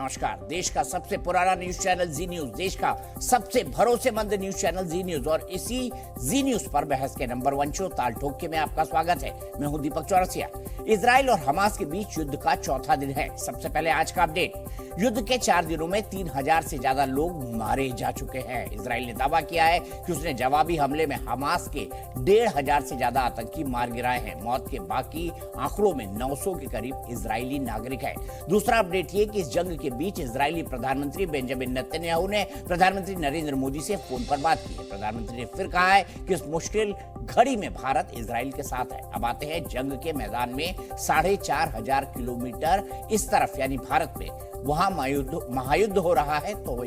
नमस्कार। देश का सबसे पुराना न्यूज चैनल जी न्यूज, देश का सबसे भरोसेमंद न्यूज चैनल जी न्यूज और इसी जी न्यूज पर बहस के नंबर 1 शो ताल ठोक के में आपका स्वागत है। मैं हूं दीपक चौरसिया। इजराइल और हमास के बीच युद्ध का चौथा दिन है। सबसे पहले आज का अपडेट। युद्ध के 4 दिनों में 3000 से ज्यादा लोग मारे जा चुके हैं। इजराइल ने दावा किया है कि उसने जवाबी हमले में हमास के 1500 से ज्यादा आतंकी मार गिराए हैं। मौत के बाकी आंकड़ों में 900 के करीब इजरायली नागरिक है। दूसरा अपडेट ये कि इस जंग के बीच इजरायली प्रधानमंत्री बेंजामिन नेतन्याहू ने प्रधानमंत्री नरेंद्र मोदी से फोन पर बात की है। प्रधानमंत्री ने फिर कहा है कि इस मुश्किल घड़ी में भारत इजराइल के साथ है। अब आते हैं जंग के मैदान में। 4500 किलोमीटर इस तरफ यानी भारत में वहां महायुद्ध हो रहा है, तो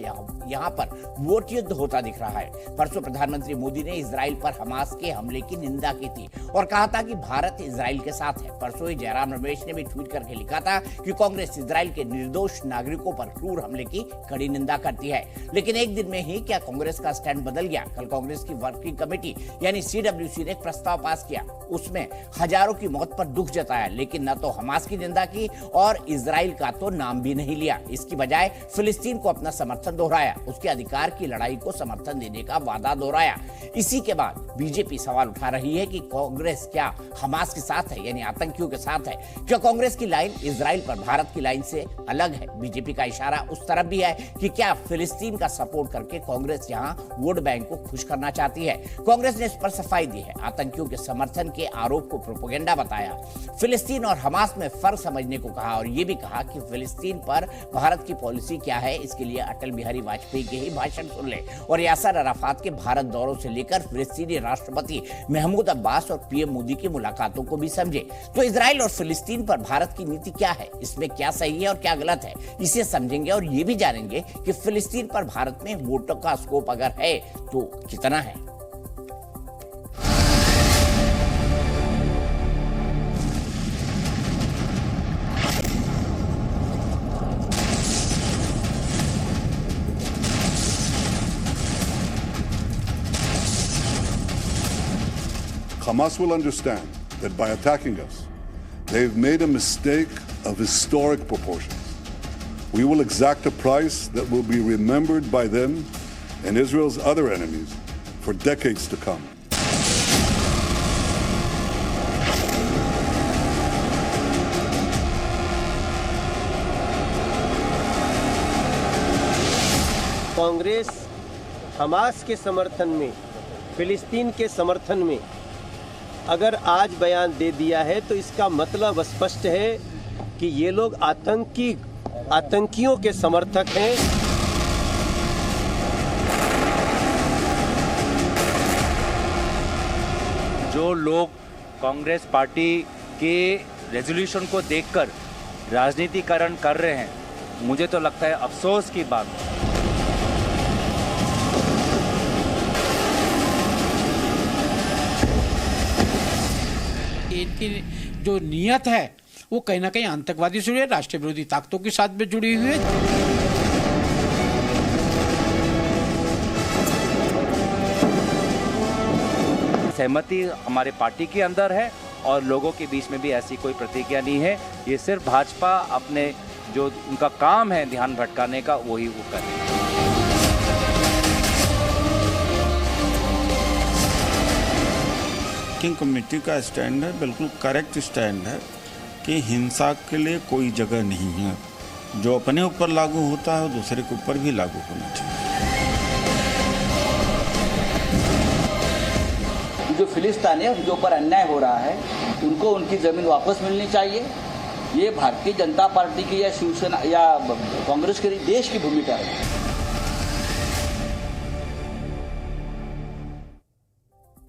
यहाँ पर वोट युद्ध होता दिख रहा है। परसों प्रधानमंत्री मोदी ने इजराइल पर हमास के हमले की निंदा की थी और कहा था कि भारत इजराइल के साथ है। परसों ही जयराम रमेश ने भी ट्वीट करके लिखा था कि कांग्रेस इजराइल के निर्दोष नागरिकों पर क्रूर हमले की कड़ी निंदा करती है। लेकिन एक दिन में ही क्या कांग्रेस का स्टैंड बदल गया? कल कांग्रेस की वर्किंग कमेटी यानी CWC ने एक प्रस्ताव पास किया। उसमें हजारों की मौत पर दुख जताया, लेकिन न तो हमास की निंदा की और इजराइल का तो नाम भी नहीं लिया। इसकी बजाय फिलिस्तीन को अपना समर्थन दोहराया, उसके अधिकार की लड़ाई को समर्थन देने का वादा दोहराया। इसी के बाद बीजेपी सवाल उठा रही है कि कांग्रेस क्या हमास के साथ है यानी आतंकियों के साथ है? क्या कांग्रेस की लाइन इजराइल पर भारत की लाइन से अलग है? बीजेपी का इशारा उस तरफ भी है कि क्या फिलिस्तीन का सपोर्ट करके कांग्रेस यहां वोट बैंक को खुश करना चाहती है? कांग्रेस ने इस पर सफाई दी है, आतंकियों के समर्थन के आरोप को प्रोपेगेंडा बताया। फिलिस्तीन और हमास में फर्क समझने को कहा और यह भी कहा कि फिलिस्तीन पर भारत की पॉलिसी क्या है, इसके लिए अटल बिहारी वाजपेयी के ही भाषण सुन ले और यासर अराफात के भारत दौरों से लेकर फिलिस्तीनी राष्ट्रपति महमूद अब्बास और पीएम मोदी की मुलाकातों को भी समझे। तो इजराइल और फिलिस्तीन पर भारत की नीति क्या है, इसमें क्या सही है और क्या गलत है, इसे समझेंगे और ये भी जानेंगे कि फिलिस्तीन पर भारत में वोटों का स्कोप अगर है तो कितना है। Hamas will understand that by attacking us, they've made a mistake of historic proportions. We will exact a price that will be remembered by them and Israel's other enemies for decades to come. Congress Hamas के समर्थन में, फिलिस्तीन के समर्थन में अगर आज बयान दे दिया है तो इसका मतलब स्पष्ट है कि ये लोग आतंकियों के समर्थक हैं। जो लोग कांग्रेस पार्टी के रेजोल्यूशन को देखकर राजनीतिकरण कर रहे हैं, मुझे तो लगता है अफसोस की बात है। इनकी जो नीयत है वो कहीं ना कहीं आतंकवादी से जुड़ी है, राष्ट्र विरोधी ताकतों के साथ में जुड़ी हुई है। सहमति हमारे पार्टी के अंदर है और लोगों के बीच में भी ऐसी कोई प्रतिक्रिया नहीं है। ये सिर्फ भाजपा अपने जो उनका काम है ध्यान भटकाने का, वही वो कर रही है। कमेटी का स्टैंड है, बिल्कुल करेक्ट स्टैंड है कि हिंसा के लिए कोई जगह नहीं है। जो अपने ऊपर लागू होता है दूसरे के ऊपर भी लागू होना चाहिए। जो फिलिस्तीन है उनके ऊपर अन्याय हो रहा है, उनको उनकी जमीन वापस मिलनी चाहिए। ये भारतीय जनता पार्टी की या शिवसेना या कांग्रेस के देश की भूमिका है।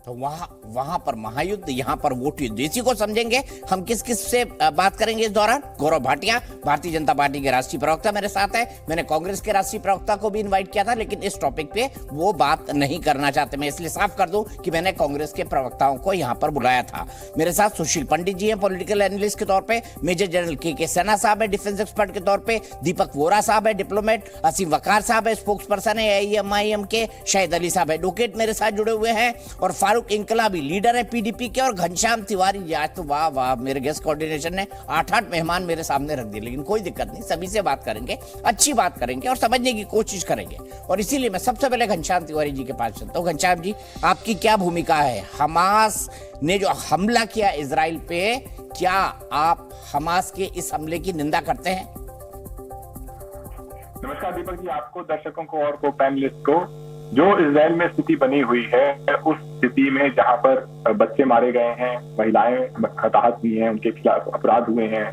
तो वहां पर महायुद्ध, यहाँ पर वोट युद्ध, इसी को समझेंगे। हम किस किस से बात करेंगे इस दौरान? गौरव भाटिया भारतीय जनता पार्टी के राष्ट्रीय प्रवक्ता मेरे साथ है। मैंने कांग्रेस के राष्ट्रीय प्रवक्ता को भी इनवाइट किया था, लेकिन इस टॉपिक पे वो बात नहीं करना चाहते। मैं इसलिए साफ कर दूं कि मैंने कांग्रेस के प्रवक्ताओं को यहाँ पर बुलाया था। मेरे साथ सुशील पंडित जी हैं पॉलिटिकल एनालिस्ट के तौर पर, मेजर जनरल के सिन्हा साहब है डिफेंस एक्सपर्ट के तौर पर, दीपक वोरा साहब है डिप्लोमेट, असीम वकार साहब है स्पोक्स पर्सन है AIM के, शाहिद अली साहब एडवोकेट मेरे साथ जुड़े हुए हैं और फारूक इंकलाबी लीडर है पीडीपी के, और घनश्याम तिवारी जी। आज तो वाह वाह, मेरे गेस्ट कोऑर्डिनेशन ने 8 मेहमान मेरे सामने रख दिए, लेकिन कोई दिक्कत नहीं, सभी से बात करेंगे, अच्छी बात करेंगे और समझने की कोशिश करेंगे। और इसीलिए मैं सबसे पहले घनश्याम तिवारी जी के पास चलता हूँ। घनश्याम जी, आपकी क्या भूमिका है? हमास ने जो हमला किया इजराइल पे, क्या आप हमास के इस हमले की निंदा करते हैं? नमस्कार दीपक जी, आपको, दर्शकों को और को पैनलिस्ट को। जो इजराइल में स्थिति बनी हुई है, उस स्थिति में जहां पर बच्चे मारे गए हैं, महिलाएं हताहत हुई हैं, उनके खिलाफ अपराध हुए हैं,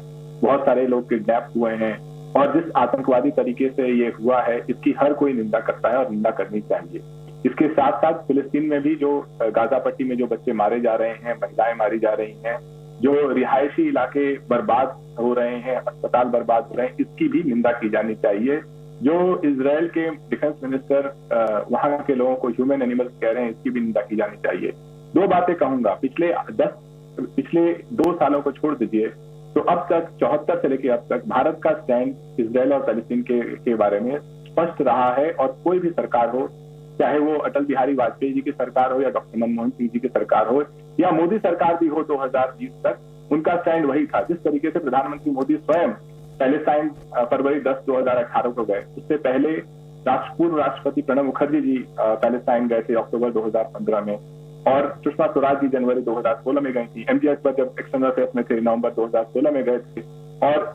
बहुत सारे लोग किडनैप हुए हैं, और जिस आतंकवादी तरीके से ये हुआ है, इसकी हर कोई निंदा करता है और निंदा करनी चाहिए। इसके साथ साथ फिलिस्तीन में भी जो गाजा पट्टी में जो बच्चे मारे जा रहे हैं, महिलाएं मारी जा रही हैं, जो रिहायशी इलाके बर्बाद हो रहे हैं, अस्पताल बर्बाद हो रहे हैं, इसकी भी निंदा की जानी चाहिए। जो इजराइल के डिफेंस मिनिस्टर वहां के लोगों को ह्यूमन एनिमल्स कह रहे हैं, इसकी भी निंदा की जानी चाहिए। 2 बातें कहूंगा। पिछले 2 सालों को छोड़ दीजिए तो अब तक 74 से लेकर अब तक भारत का स्टैंड इजराइल और पैलेस्टीन के बारे में स्पष्ट रहा है, और कोई भी सरकार हो, चाहे वो अटल बिहारी वाजपेयी जी की सरकार हो या डॉक्टर मनमोहन सिंह जी की सरकार हो या मोदी सरकार भी हो 2020 तक, उनका स्टैंड वही था। जिस तरीके से प्रधानमंत्री मोदी स्वयं पैलेस्टाइन फरवरी 10, 2018 को गए, उससे पहले पूर्व राष्ट्रपति प्रणब मुखर्जी जी पैलेस्टाइन गए थे अक्टूबर 2015 में, और सुषमा स्वराज जी जनवरी 2016 में गई थी। एमजे अकबर जब एक्सटर्नल अफेयर्स में थे नवंबर 2016 में गए थे। और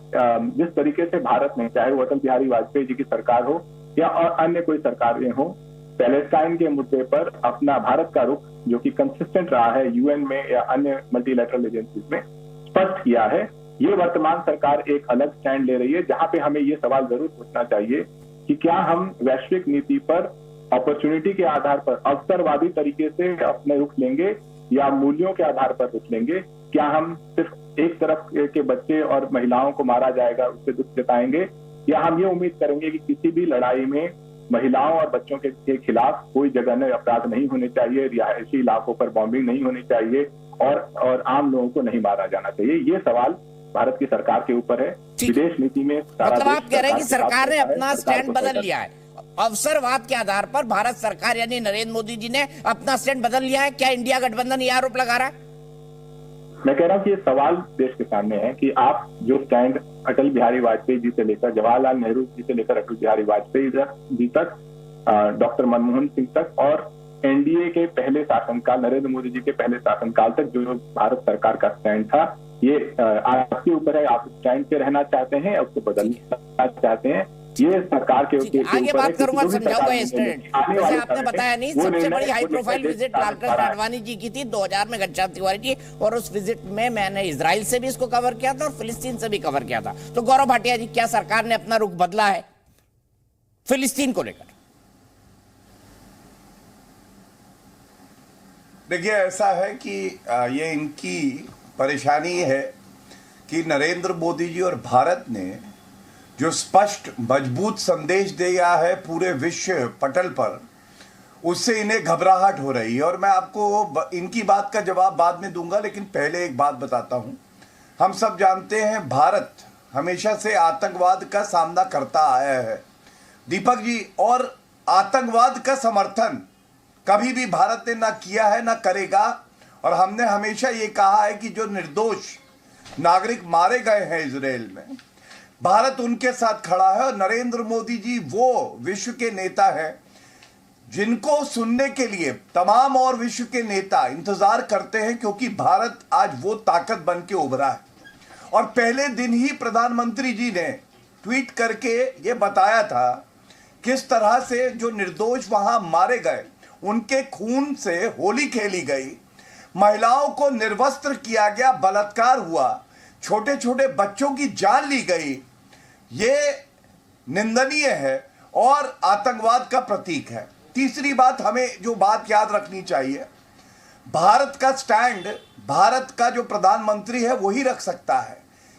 जिस तरीके से भारत ने, चाहे वो अटल बिहारी वाजपेयी जी की सरकार हो या और अन्य कोई सरकारें हो, पैलेस्टाइन के मुद्दे पर अपना भारत का रुख जो कि कंसिस्टेंट रहा है, यूएन में या अन्य मल्टीलैटरल एजेंसीज में स्पष्ट किया है। ये वर्तमान सरकार एक अलग स्टैंड ले रही है, जहां पे हमें ये सवाल जरूर पूछना चाहिए कि क्या हम वैश्विक नीति पर अपॉर्चुनिटी के आधार पर अवसरवादी तरीके से अपने रुख लेंगे या मूल्यों के आधार पर रुख लेंगे? क्या हम सिर्फ एक तरफ के बच्चे और महिलाओं को मारा जाएगा उससे दुख जताएंगे, या हम ये उम्मीद करेंगे कि किसी भी लड़ाई में महिलाओं और बच्चों के खिलाफ कोई जघन्य अपराध नहीं होने चाहिए, रिहायशी इलाकों पर बॉम्बिंग नहीं होनी चाहिए, और आम लोगों को नहीं मारा जाना चाहिए? ये सवाल भारत की सरकार के ऊपर है। विदेश नीति में मतलब आप कह रहे हैं कि सरकार ने अपना स्टैंड बदल लिया है, अवसरवाद के आधार पर भारत सरकार यानी नरेंद्र मोदी जी ने अपना स्टैंड बदल लिया है। क्या इंडिया गठबंधन ये आरोप लगा रहा है? मैं कह रहा हूँ कि ये सवाल देश के सामने है कि आप जो स्टैंड अटल बिहारी वाजपेयी जी से लेकर जवाहरलाल नेहरू जी से लेकर अटल बिहारी वाजपेयी जी तक, डॉक्टर मनमोहन सिंह तक, और एनडीए के पहले शासनकाल, नरेंद्र मोदी जी के पहले शासनकाल तक जो भारत सरकार का स्टैंड था, ये आपके ऊपर है। आप स्टैंड पे रहना चाहते हैं या उसको बदलना चाहते हैं, ये सरकार के आगे बात करूंगा, समझाऊंगा। जैसे आपने बताया नहीं, सबसे बड़ी high profile visit Lalkrishna Advani ji की थी 2000 में, घनश्याम तिवारी जी, और उस विजिट में मैंने इजराइल से भी इसको कवर किया था और फिलिस्तीन से भी कवर किया था। तो गौरव भाटिया जी, क्या सरकार ने अपना रुख बदला है फिलिस्तीन को लेकर? देखिए, ऐसा है कि ये इनकी परेशानी है कि नरेंद्र मोदी जी और भारत ने जो स्पष्ट मजबूत संदेश दिया है पूरे विश्व पटल पर, उससे इन्हें घबराहट हो रही है। और मैं आपको इनकी बात का जवाब बाद में दूंगा, लेकिन पहले एक बात बताता हूं। हम सब जानते हैं भारत हमेशा से आतंकवाद का सामना करता आया है दीपक जी, और आतंकवाद का समर्थन कभी भी भारत ने ना किया है ना करेगा। और हमने हमेशा ये कहा है कि जो निर्दोष नागरिक मारे गए हैं इजराइल में, भारत उनके साथ खड़ा है। और नरेंद्र मोदी जी वो विश्व के नेता हैं जिनको सुनने के लिए तमाम और विश्व के नेता इंतजार करते हैं, क्योंकि भारत आज वो ताकत बन के उभरा है। और पहले दिन ही प्रधानमंत्री जी ने ट्वीट करके ये बताया था किस तरह से जो निर्दोष वहां मारे गए, उनके खून से होली खेली गई, महिलाओं को निर्वस्त्र किया गया, बलात्कार हुआ, छोटे छोटे बच्चों की जान ली गई। ये निंदनीय है और आतंकवाद का प्रतीक है। तीसरी बात, हमें जो बात याद रखनी चाहिए, भारत का स्टैंड, भारत का जो प्रधानमंत्री है वही रख सकता है।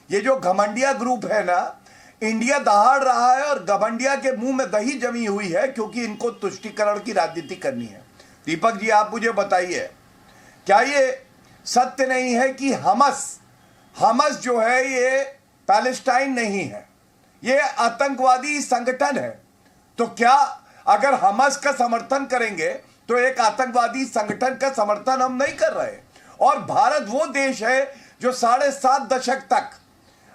ये जो घमंडिया ग्रुप है ना, इंडिया दहाड़ रहा है और घमंडिया के मुंह में दही जमी हुई है, क्योंकि इनको तुष्टीकरण की राजनीति करनी है। दीपक जी, आप मुझे बताइए, क्या ये सत्य नहीं है कि हमस जो है ये पैलेस्टाइन नहीं है, ये आतंकवादी संगठन है? तो क्या अगर हमस का समर्थन करेंगे तो एक आतंकवादी संगठन का समर्थन हम नहीं कर रहे। और भारत वो देश है जो 7.5 दशक तक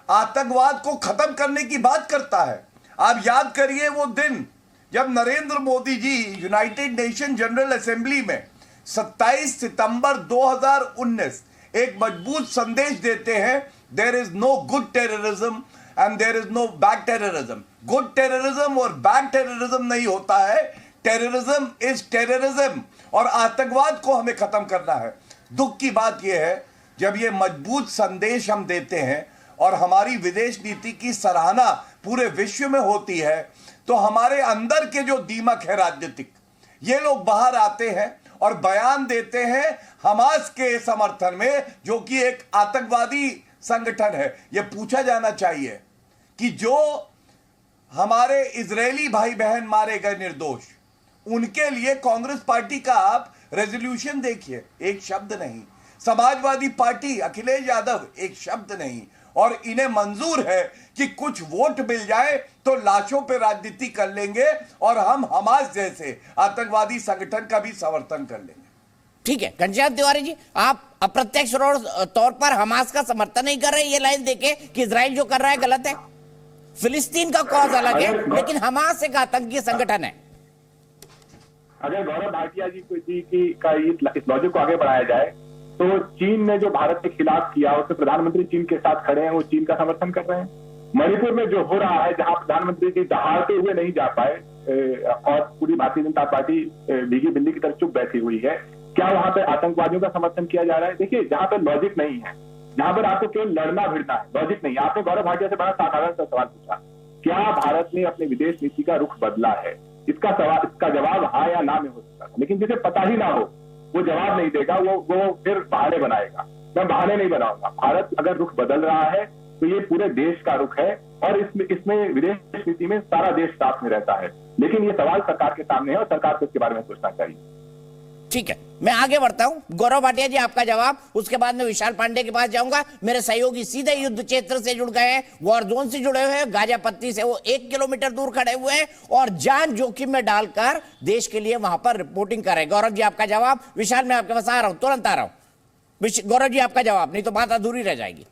आतंकवाद को खत्म करने की बात करता है। आप याद करिए वो दिन जब Narendra Modi ji United Nation General Assembly में 27 सितंबर 2019 एक मजबूत संदेश देते हैं, there is no good terrorism and there is no bad terrorism. Good terrorism और बैड टेररिज्म नहीं होता है, टेररिज्म इज टेररिज्म, और आतंकवाद को हमें खत्म करना है। दुख की बात यह है जब ये मजबूत संदेश हम देते हैं और हमारी विदेश नीति की सराहना पूरे विश्व में होती है, तो हमारे अंदर के जो दीमक है राजनीतिक, ये लोग बाहर आते हैं और बयान देते हैं हमास के समर्थन में, जो कि एक आतंकवादी संगठन है। यह पूछा जाना चाहिए कि जो हमारे इजरायली भाई बहन मारे गए निर्दोष, उनके लिए कांग्रेस पार्टी का आप रेजोल्यूशन देखिए, एक शब्द नहीं। समाजवादी पार्टी अखिलेश यादव, एक शब्द नहीं। और इन्हें मंजूर है कि कुछ वोट मिल जाए तो लाशों पे राजनीति कर लेंगे और हम हमास जैसे आतंकवादी संगठन का भी समर्थन कर लेंगे। ठीक है घनश्याम तिवारी जी, आप अप्रत्यक्ष तौर पर हमास का समर्थन नहीं कर रहे, ये लाइन देके कि इजराइल जो कर रहा है गलत है। फिलिस्तीन का कॉज अलग है, लेकिन हमास एक आतंकी संगठन है। अगर गौरव भाटिया जी का इस लॉजिक को आगे बढ़ाया जाए तो चीन ने जो भारत के खिलाफ किया, उससे प्रधानमंत्री चीन के साथ खड़े हैं, वो चीन का समर्थन कर रहे हैं। मणिपुर में जो हो रहा है, जहां प्रधानमंत्री जी दहाड़ते हुए नहीं जा पाए और पूरी भारतीय जनता पार्टी भीगी बिल्ली की तरफ चुप बैठी हुई है, क्या वहां पे आतंकवादियों का समर्थन किया जा रहा है? देखिए, जहां पर लॉजिक नहीं है, जहां पर आपको केवल लड़ना भिड़ना है, लॉजिक नहीं। आपने गौरव भाटिया से बड़ा साधारण सा सवाल पूछा, क्या भारत ने अपने विदेश नीति का रुख बदला है? इसका जवाब हाँ या ना में हो सकता है, लेकिन जिसे पता ही ना हो वो जवाब नहीं देगा, वो फिर बहाने बनाएगा। मैं बहाने नहीं बनाऊंगा। भारत अगर रुख बदल रहा है तो ये पूरे देश का रुख है, और इसमें विदेश नीति में सारा देश साथ में रहता है। लेकिन ये सवाल सरकार के सामने है और सरकार को इसके बारे में सोचना चाहिए। ठीक है, मैं आगे बढ़ता हूं। गौरव भाटिया जी आपका जवाब, उसके बाद मैं विशाल पांडे के पास जाऊंगा। मेरे सहयोगी सीधे युद्ध क्षेत्र से जुड़ गए हैं, वॉर जोन से जुड़े हुए हैं, गाजा पट्टी से वो 1 किलोमीटर दूर खड़े हुए हैं और जान जोखिम में डालकर देश के लिए वहां पर रिपोर्टिंग कर रहे हैं। गौरव जी आपका जवाब। विशाल मैं आपके पास आ रहा हूं, तुरंत आ रहा हूं। गौरव जी आपका जवाब, नहीं तो बात अधूरी रह जाएगी।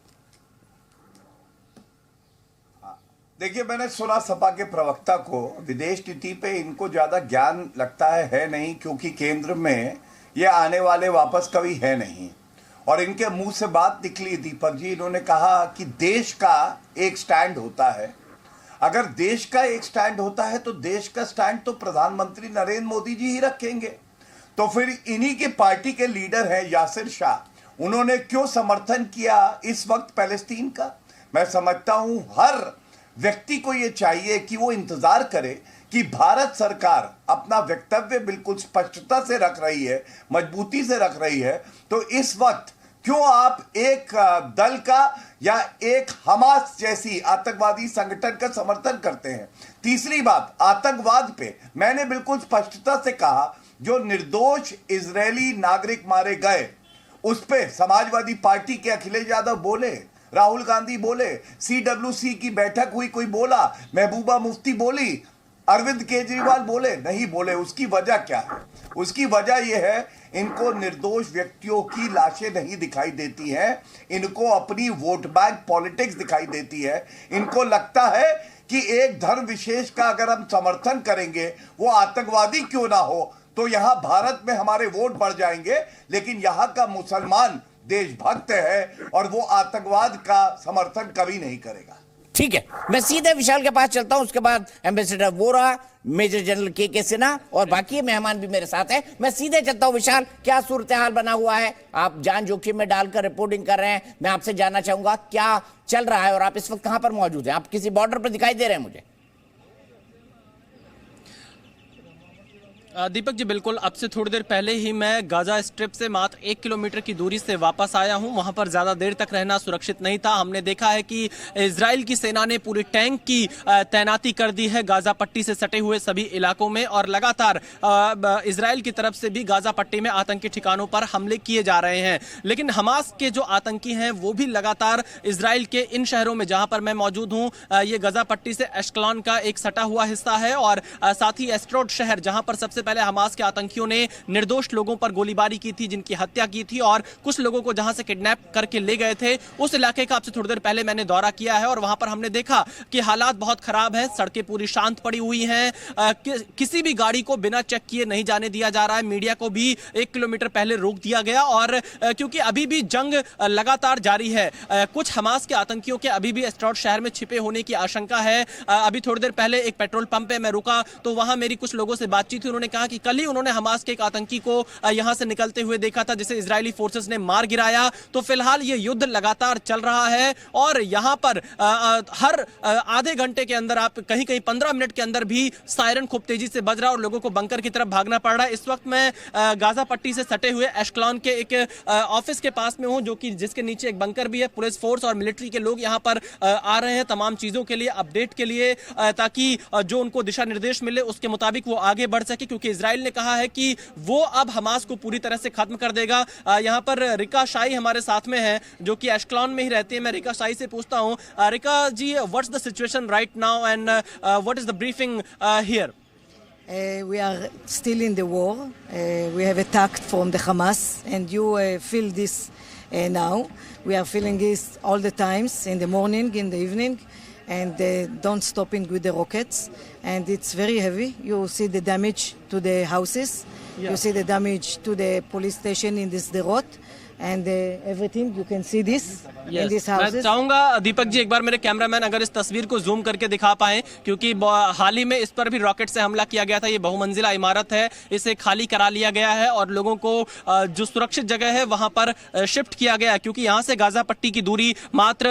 देखिए, मैंने सुना सपा के प्रवक्ता को, विदेश नीति पे इनको ज्यादा ज्ञान लगता है नहीं, क्योंकि केंद्र में ये आने वाले वापस कभी है नहीं। और इनके मुंह से बात निकली दीपक जी, इन्होंने कहा कि देश का एक स्टैंड होता है। अगर देश का एक स्टैंड होता है तो देश का स्टैंड तो प्रधानमंत्री नरेंद्र मोदी जी ही रखेंगे। तो फिर इन्हीं के पार्टी के लीडर हैं यासिर शाह, उन्होंने क्यों समर्थन किया इस वक्त पैलेस्टीन का? मैं समझता हूं हर व्यक्ति को यह चाहिए कि वो इंतजार करे कि भारत सरकार अपना वक्तव्य बिल्कुल स्पष्टता से रख रही है, मजबूती से रख रही है। तो इस वक्त क्यों आप एक दल का या एक हमास जैसी आतंकवादी संगठन का समर्थन करते हैं? तीसरी बात, आतंकवाद पे मैंने बिल्कुल स्पष्टता से कहा, जो निर्दोष इजरायली नागरिक मारे गए उस पे समाजवादी पार्टी के अखिलेश यादव बोले, राहुल गांधी बोले, CWC की बैठक हुई, कोई बोला, महबूबा मुफ्ती बोली, अरविंद केजरीवाल बोले, नहीं बोले। उसकी वजह क्या है? उसकी वजह यह है, इनको निर्दोष व्यक्तियों की लाशें नहीं दिखाई देती हैं, इनको अपनी वोट बैंक पॉलिटिक्स दिखाई देती है। इनको लगता है कि एक धर्म विशेष का अगर हम समर्थन करेंगे, वो आतंकवादी क्यों ना हो, तो यहां भारत में हमारे वोट बढ़ जाएंगे। लेकिन यहां का मुसलमान देशभक्त है और वो आतंकवाद का समर्थन कभी नहीं करेगा। ठीक है, मैं सीधे विशाल के पास चलता हूं, उसके बाद एम्बेसडर वोरा, मेजर जनरल के सिन्हा और बाकी मेहमान भी मेरे साथ हैं। मैं सीधे चलता हूं विशाल, क्या सूरत हाल बना हुआ है? आप जान जोखिम में डालकर रिपोर्टिंग कर रहे हैं, मैं आपसे जानना चाहूंगा क्या चल रहा है और आप इस वक्त कहां पर मौजूद हैं? आप किसी बॉर्डर पर दिखाई दे रहे हैं मुझे। दीपक जी बिल्कुल, अब से थोड़ी देर पहले ही मैं गाजा स्ट्रिप से मात्र 1 किलोमीटर की दूरी से वापस आया हूं। वहां पर ज़्यादा देर तक रहना सुरक्षित नहीं था। हमने देखा है कि इजराइल की सेना ने पूरे टैंक की तैनाती कर दी है गाजा पट्टी से सटे हुए सभी इलाकों में, और लगातार इजराइल की तरफ से भी गाजा पट्टी में आतंकी ठिकानों पर हमले किए जा रहे हैं। लेकिन हमास के जो आतंकी हैं वो भी लगातार इजराइल के इन शहरों में, जहां पर मैं मौजूद हूं, ये गाजा पट्टी से एश्कलॉन का एक सटा हुआ हिस्सा है, और साथ ही एस्ट्रोड शहर जहां पर सबसे सबसे पहले हमास के आतंकियों ने निर्दोष लोगों पर गोलीबारी की थी, जिनकी हत्या की थी और कुछ लोगों को जहां से किडनैप करके ले गए थे, उस इलाके का आपसे थोड़ी देर पहले मैंने दौरा किया है और वहां पर हमने देखा कि हालात बहुत खराब है। सड़कें पूरी शांत पड़ी हुई हैं, किसी भी गाड़ी को बिना चेक किए नहीं जाने दिया जा रहा है। मीडिया को भी 1 किलोमीटर पहले रोक दिया गया और क्योंकि अभी भी जंग लगातार जारी है। कुछ हमास के आतंकियों के अभी भी एस्ट्रोड शहर में छिपे होने की आशंका है। अभी थोड़ी देर पहले एक पेट्रोल पंप पे मैं रुका तो वहां मेरी कुछ लोगों से बातचीत हुई। उन्होंने कहा कि कल ही उन्होंने हमास के एक आतंकी को यहां से निकलते हुए देखा था, जिसे इजरायली फोर्सेस ने मार गिराया। तो फिलहाल ये युद्ध लगातार चल रहा है और यहां पर हर आधे घंटे के अंदर, आप कहीं कहीं 15 मिनट के अंदर भी सायरन खूब तेजी से बज रहा है और लोगों को बंकर की तरफ भागना पड़ रहा है। इस वक्त मैं गाजा पट्टी से सटे हुए एशक्लॉन के एक ऑफिस के पास में हूं, जो कि जिसके नीचे एक बंकर भी है। पुलिस फोर्स और मिलिट्री के लोग यहां पर आ रहे हैं तमाम चीजों के लिए, अपडेट के लिए, ताकि जो उनको दिशा निर्देश मिले उसके मुताबिक वो आगे बढ़ सके, क्योंकि इजराइल ने कहा है कि वो अब हमास को पूरी तरह से खत्म कर देगा। यहां पर रिका शाही हमारे साथ में है, जो कि एशक्लॉन में ही रहती है। मैं रिका शाही से पूछता हूं, Rika ji, what's the situation right now and what is the briefing here? We are still in the war. We have attacked from the Hamas, and you feel this now. We are feeling this all the times, in the morning, in the evening, and don't stopping with the rockets. And it's very heavy. You see the damage to the houses. Yeah. You see the damage to the police station in this Sderot. And everything you can see this in these houses. मैं चाहूंगा दीपक जी, एक बार मेरे cameraman अगर इस तस्वीर को zoom करके दिखा पाएं, क्योंकि हाल ही में इस पर भी रॉकेट से हमला किया गया था। ये बहुमंजिला इमारत है, इसे खाली करा लिया गया है और लोगों को जो सुरक्षित जगह है वहां पर शिफ्ट किया गया है, क्योंकि यहां से गाजा पट्टी की दूरी मात्र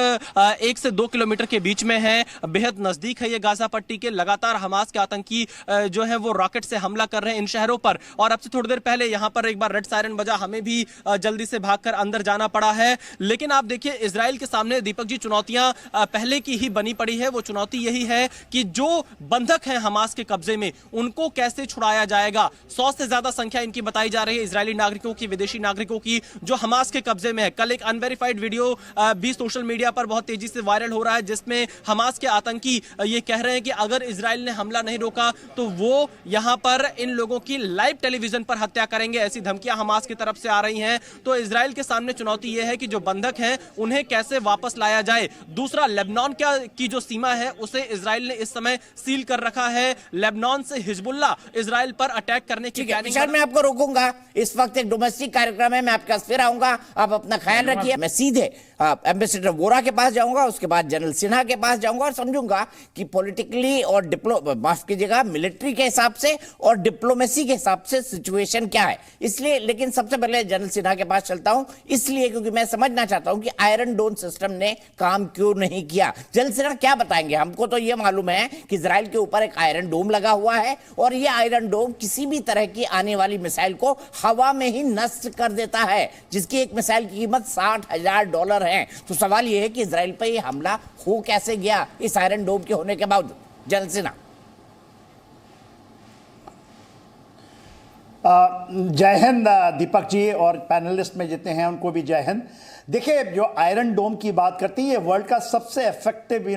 1 से 2 किलोमीटर के बीच में है। बेहद नजदीक है ये गाजा पट्टी के। लगातार हमास के आतंकी जो है वो रॉकेट से हमला कर रहे हैं इन शहरों पर। और अब से थोड़ी देर पहले यहां पर एक बार रेड सायरन बजा, हमें भी जल्दी से भागकर अंदर जाना पड़ा है। लेकिन आप देखिए, इजराइल के सामने दीपक जी चुनौतियां पहले की ही बनी पड़ी है। वो चुनौती यही है कि जो बंधक हैं हमास के कब्जे में, उनको कैसे छुड़ाया जाएगा। 100 से ज्यादा संख्या इनकी बताई जा रही है, इजरायली नागरिकों की, विदेशी नागरिकों की, जो हमास के कब्जे में है। कल एक अनवेरिफाइड वीडियो भी सोशल मीडिया पर बहुत तेजी से वायरल हो रहा है, जिसमें हमास के आतंकी ये कह रहे हैं कि अगर इजराइल ने हमला नहीं रोका तो वो यहां पर इन लोगों की लाइव टेलीविजन पर हत्या करेंगे। ऐसी धमकियां हमास की तरफ से आ रही हैं। तो इजराइल के सामने चुनौती यह है कि जो बंधक हैं उन्हें कैसे वापस लाया जाए। दूसरा, लेबनान की जो सीमा है उसे इजराइल ने इस समय सील कर रखा है। लेबनान से हिजबुल्लाह इजराइल पर अटैक करने की प्लानिंग। मैं आपको रोकूंगा, इस वक्त एक डोमेस्टिक कार्यक्रम है, मैं आपके पास फिर आऊंगा, आप अपना ख्याल रखिए। मैं सीधे एम्बेसडर वोरा के पास जाऊंगा, उसके बाद जनरल सिन्हा के पास जाऊंगा और समझूंगा कि पॉलिटिकली और माफ कीजिएगा, मिलिट्री के हिसाब से और डिप्लोमेसी के हिसाब से सिचुएशन क्या है। इसलिए, लेकिन सबसे पहले जनरल सिन्हा के पास चलता हूं, इसलिए क्योंकि मैं समझना चाहता हूं कि आयरन डोम सिस्टम ने काम क्यों नहीं किया। जनरल सिन्हा क्या बताएंगे? हमको तो यह मालूम है कि इजराइल के ऊपर एक आयरन डोम लगा हुआ है और यह आयरन डोम किसी भी तरह की आने वाली मिसाइल को हवा में ही नष्ट कर देता है, जिसकी एक मिसाइल की कीमत $60,000 है। तो सवाल यह है कि इजराइल पर यह हमला हो कैसे गया इस आयरन डोम के होने के बावजूद। जनरल सिन्हा। जय हिंद दीपक जी, और पैनलिस्ट में जितने हैं उनको भी जय हिंद। देखिए, जो आयरन डोम की बात करती है, वर्ल्ड का सबसे इफेक्टिव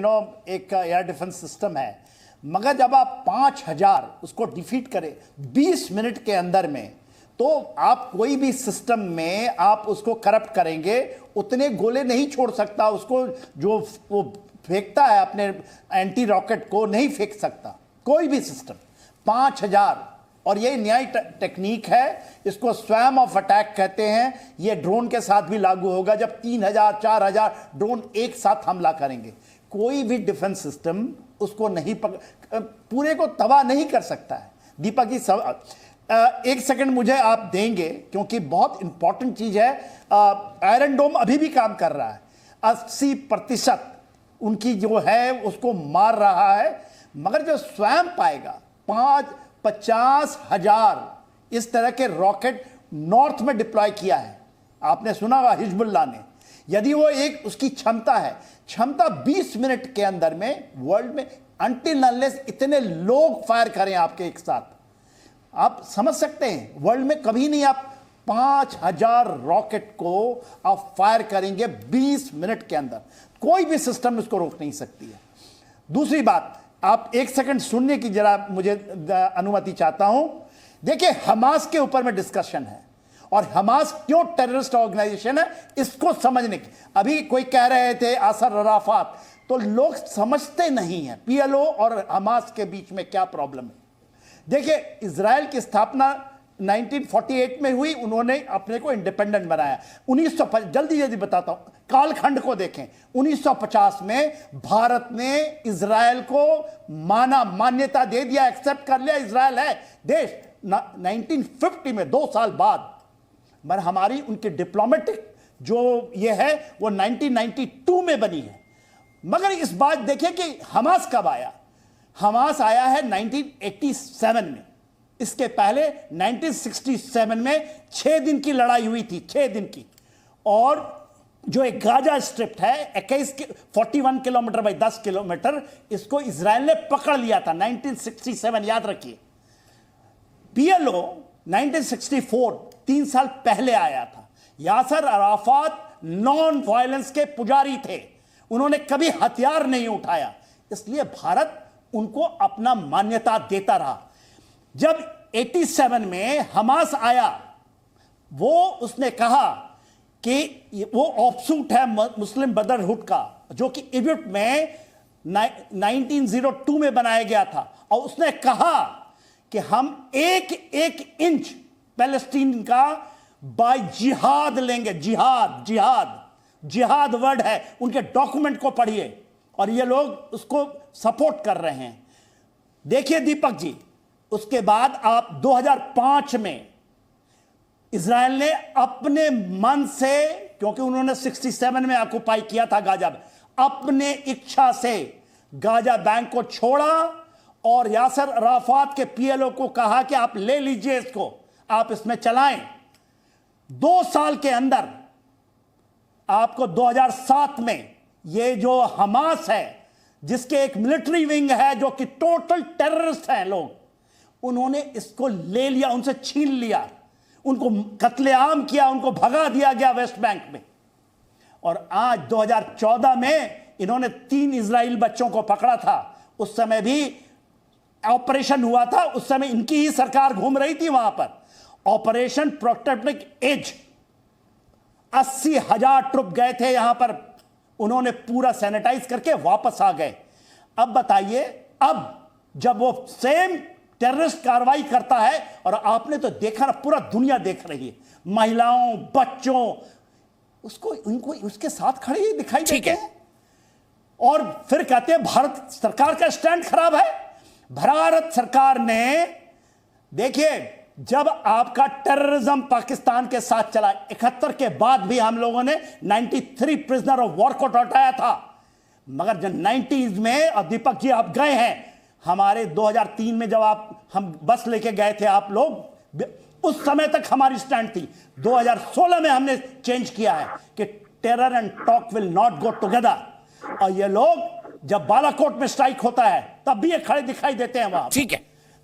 एक एयर डिफेंस सिस्टम है, मगर जब आप 5000 उसको डिफीट करें 20 मिनट के अंदर में, तो आप कोई भी सिस्टम में आप उसको करप्ट करेंगे, उतने गोले नहीं छोड़ सकता। उसको जो वो फेंकता है अपने एंटी रॉकेट को, नहीं फेंक सकता कोई भी सिस्टम। 5000, और ये न्याय टेक्निक है, इसको स्वयं ऑफ अटैक कहते हैं। ये ड्रोन के साथ भी लागू होगा, जब 3000 4000 ड्रोन एक साथ हमला करेंगे। कोई भी डिफेंस सिस्टम उसको नहीं पूरे को तबाह नहीं कर सकता है। दीपक जी, एक सेकंड मुझे आप देंगे, क्योंकि बहुत इंपॉर्टेंट चीज है। आयरन डोम अभी भी काम कर रहा है, 80% उनकी जो है उसको मार रहा है, मगर जो स्वयं पाएगा 50,000 इस तरह के रॉकेट नॉर्थ में डिप्लॉय किया है। आपने सुना होगा हिजबुल्लाह ने, यदि वो एक उसकी क्षमता 20 मिनट के अंदर में वर्ल्ड में, अनटिल अनलेस इतने लोग फायर करें आपके एक साथ, आप समझ सकते हैं वर्ल्ड में कभी नहीं आप 5000 रॉकेट को आप फायर करेंगे 20 मिनट के अंदर। कोई भी सिस्टम इसको रोक नहीं सकती है। दूसरी बात, आप एक सेकंड सुनने की जरा मुझे अनुमति चाहता हूं। देखिए, हमास के ऊपर में डिस्कशन है और हमास क्यों टेररिस्ट ऑर्गेनाइजेशन है इसको समझने की। अभी कोई कह रहे थे असर अराफात, तो लोग समझते नहीं है पीएलओ और हमास के बीच में क्या प्रॉब्लम है। देखिए, इजराइल की स्थापना 1948 में हुई, उन्होंने अपने को इंडिपेंडेंट बनाया। 1950 जल्दी बताता हूं, कालखंड को देखें। 1950 में भारत ने इजराइल को मान्यता दे दिया, एक्सेप्ट कर लिया, इजराइल है देश। 1950 में 2 साल बाद मगर हमारी उनकी डिप्लोमेटिक जो ये है वो 1992 में बनी है। मगर इस बात देखिए कि हमास कब आया। हमास आया है 1987 में। इसके पहले 1967 में 6 दिन की लड़ाई हुई थी, 6 दिन की। और जो एक गाजा स्ट्रिप है 41 किलोमीटर बाई 10 किलोमीटर, इसको इजराइल ने पकड़ लिया था 1967, याद रखिए। पीएलओ 1964 3 साल पहले आया था। यासर अराफात नॉन वायलेंस के पुजारी थे, उन्होंने कभी हथियार नहीं उठाया, इसलिए भारत उनको अपना मान्यता देता रहा। जब 87 में हमास आया, वो उसने कहा कि वो ऑफशूट है मुस्लिम ब्रदरहुड का, जो कि इजिप्ट में 1902 में बनाया गया था। और उसने कहा कि हम एक इंच पैलेस्टीन का बाय जिहाद लेंगे। जिहाद वर्ड है, उनके डॉक्यूमेंट को पढ़िए और ये लोग उसको सपोर्ट कर रहे हैं। देखिए दीपक जी, उसके बाद आप 2005 में इजराइल ने अपने मन से, क्योंकि उन्होंने 67 में ऑक्युपाई किया था गाजा, अपने इच्छा से गाजा बैंक को छोड़ा और यासर अराफात के पीएलओ को कहा कि आप ले लीजिए इसको, आप इसमें चलाएं। 2 साल के अंदर आपको 2007 में ये जो हमास है, जिसके एक मिलिट्री विंग है जो कि टोटल टेररिस्ट हैं लोग, उन्होंने इसको ले लिया, उनसे छीन लिया, उनको कत्लेआम किया, उनको भगा दिया गया वेस्ट बैंक में। और आज 2014 में इन्होंने 3 इजराइल बच्चों को पकड़ा था। उस समय भी ऑपरेशन हुआ था, उस समय इनकी ही सरकार घूम रही थी वहां पर। ऑपरेशन प्रोटेक्टिव एज, 80,000 ट्रुप गए थे यहां पर, उन्होंने पूरा सैनिटाइज करके वापस आ गए। अब बताइए, अब जब वो सेम टेररिस्ट कार्रवाई करता है, और आपने तो देखा ना, पूरा दुनिया देख रही है, महिलाओं, बच्चों, उसको उनको उसके साथ खड़े दिखाई देते हैं और फिर कहते हैं भारत सरकार का स्टैंड खराब है। भारत सरकार ने, देखिए, जब आपका टेररिज्म पाकिस्तान के साथ चला, 71 के बाद भी हम लोगों ने 93 प्रिजनर ऑफ वॉर को हटाया था। मगर जब 90s में, और दीपक जी आप गए हैं हमारे 2003 में, जब हम बस लेके गए थे आप लोग, उस समय तक हमारी स्टैंड थी। 2016 में हमने चेंज किया है कि terror and talk will not go together. और ये लोग जब बालाकोट में स्ट्राइक होता है तब भी ये खड़े दिखाई देते हैं वहां। ठीक है,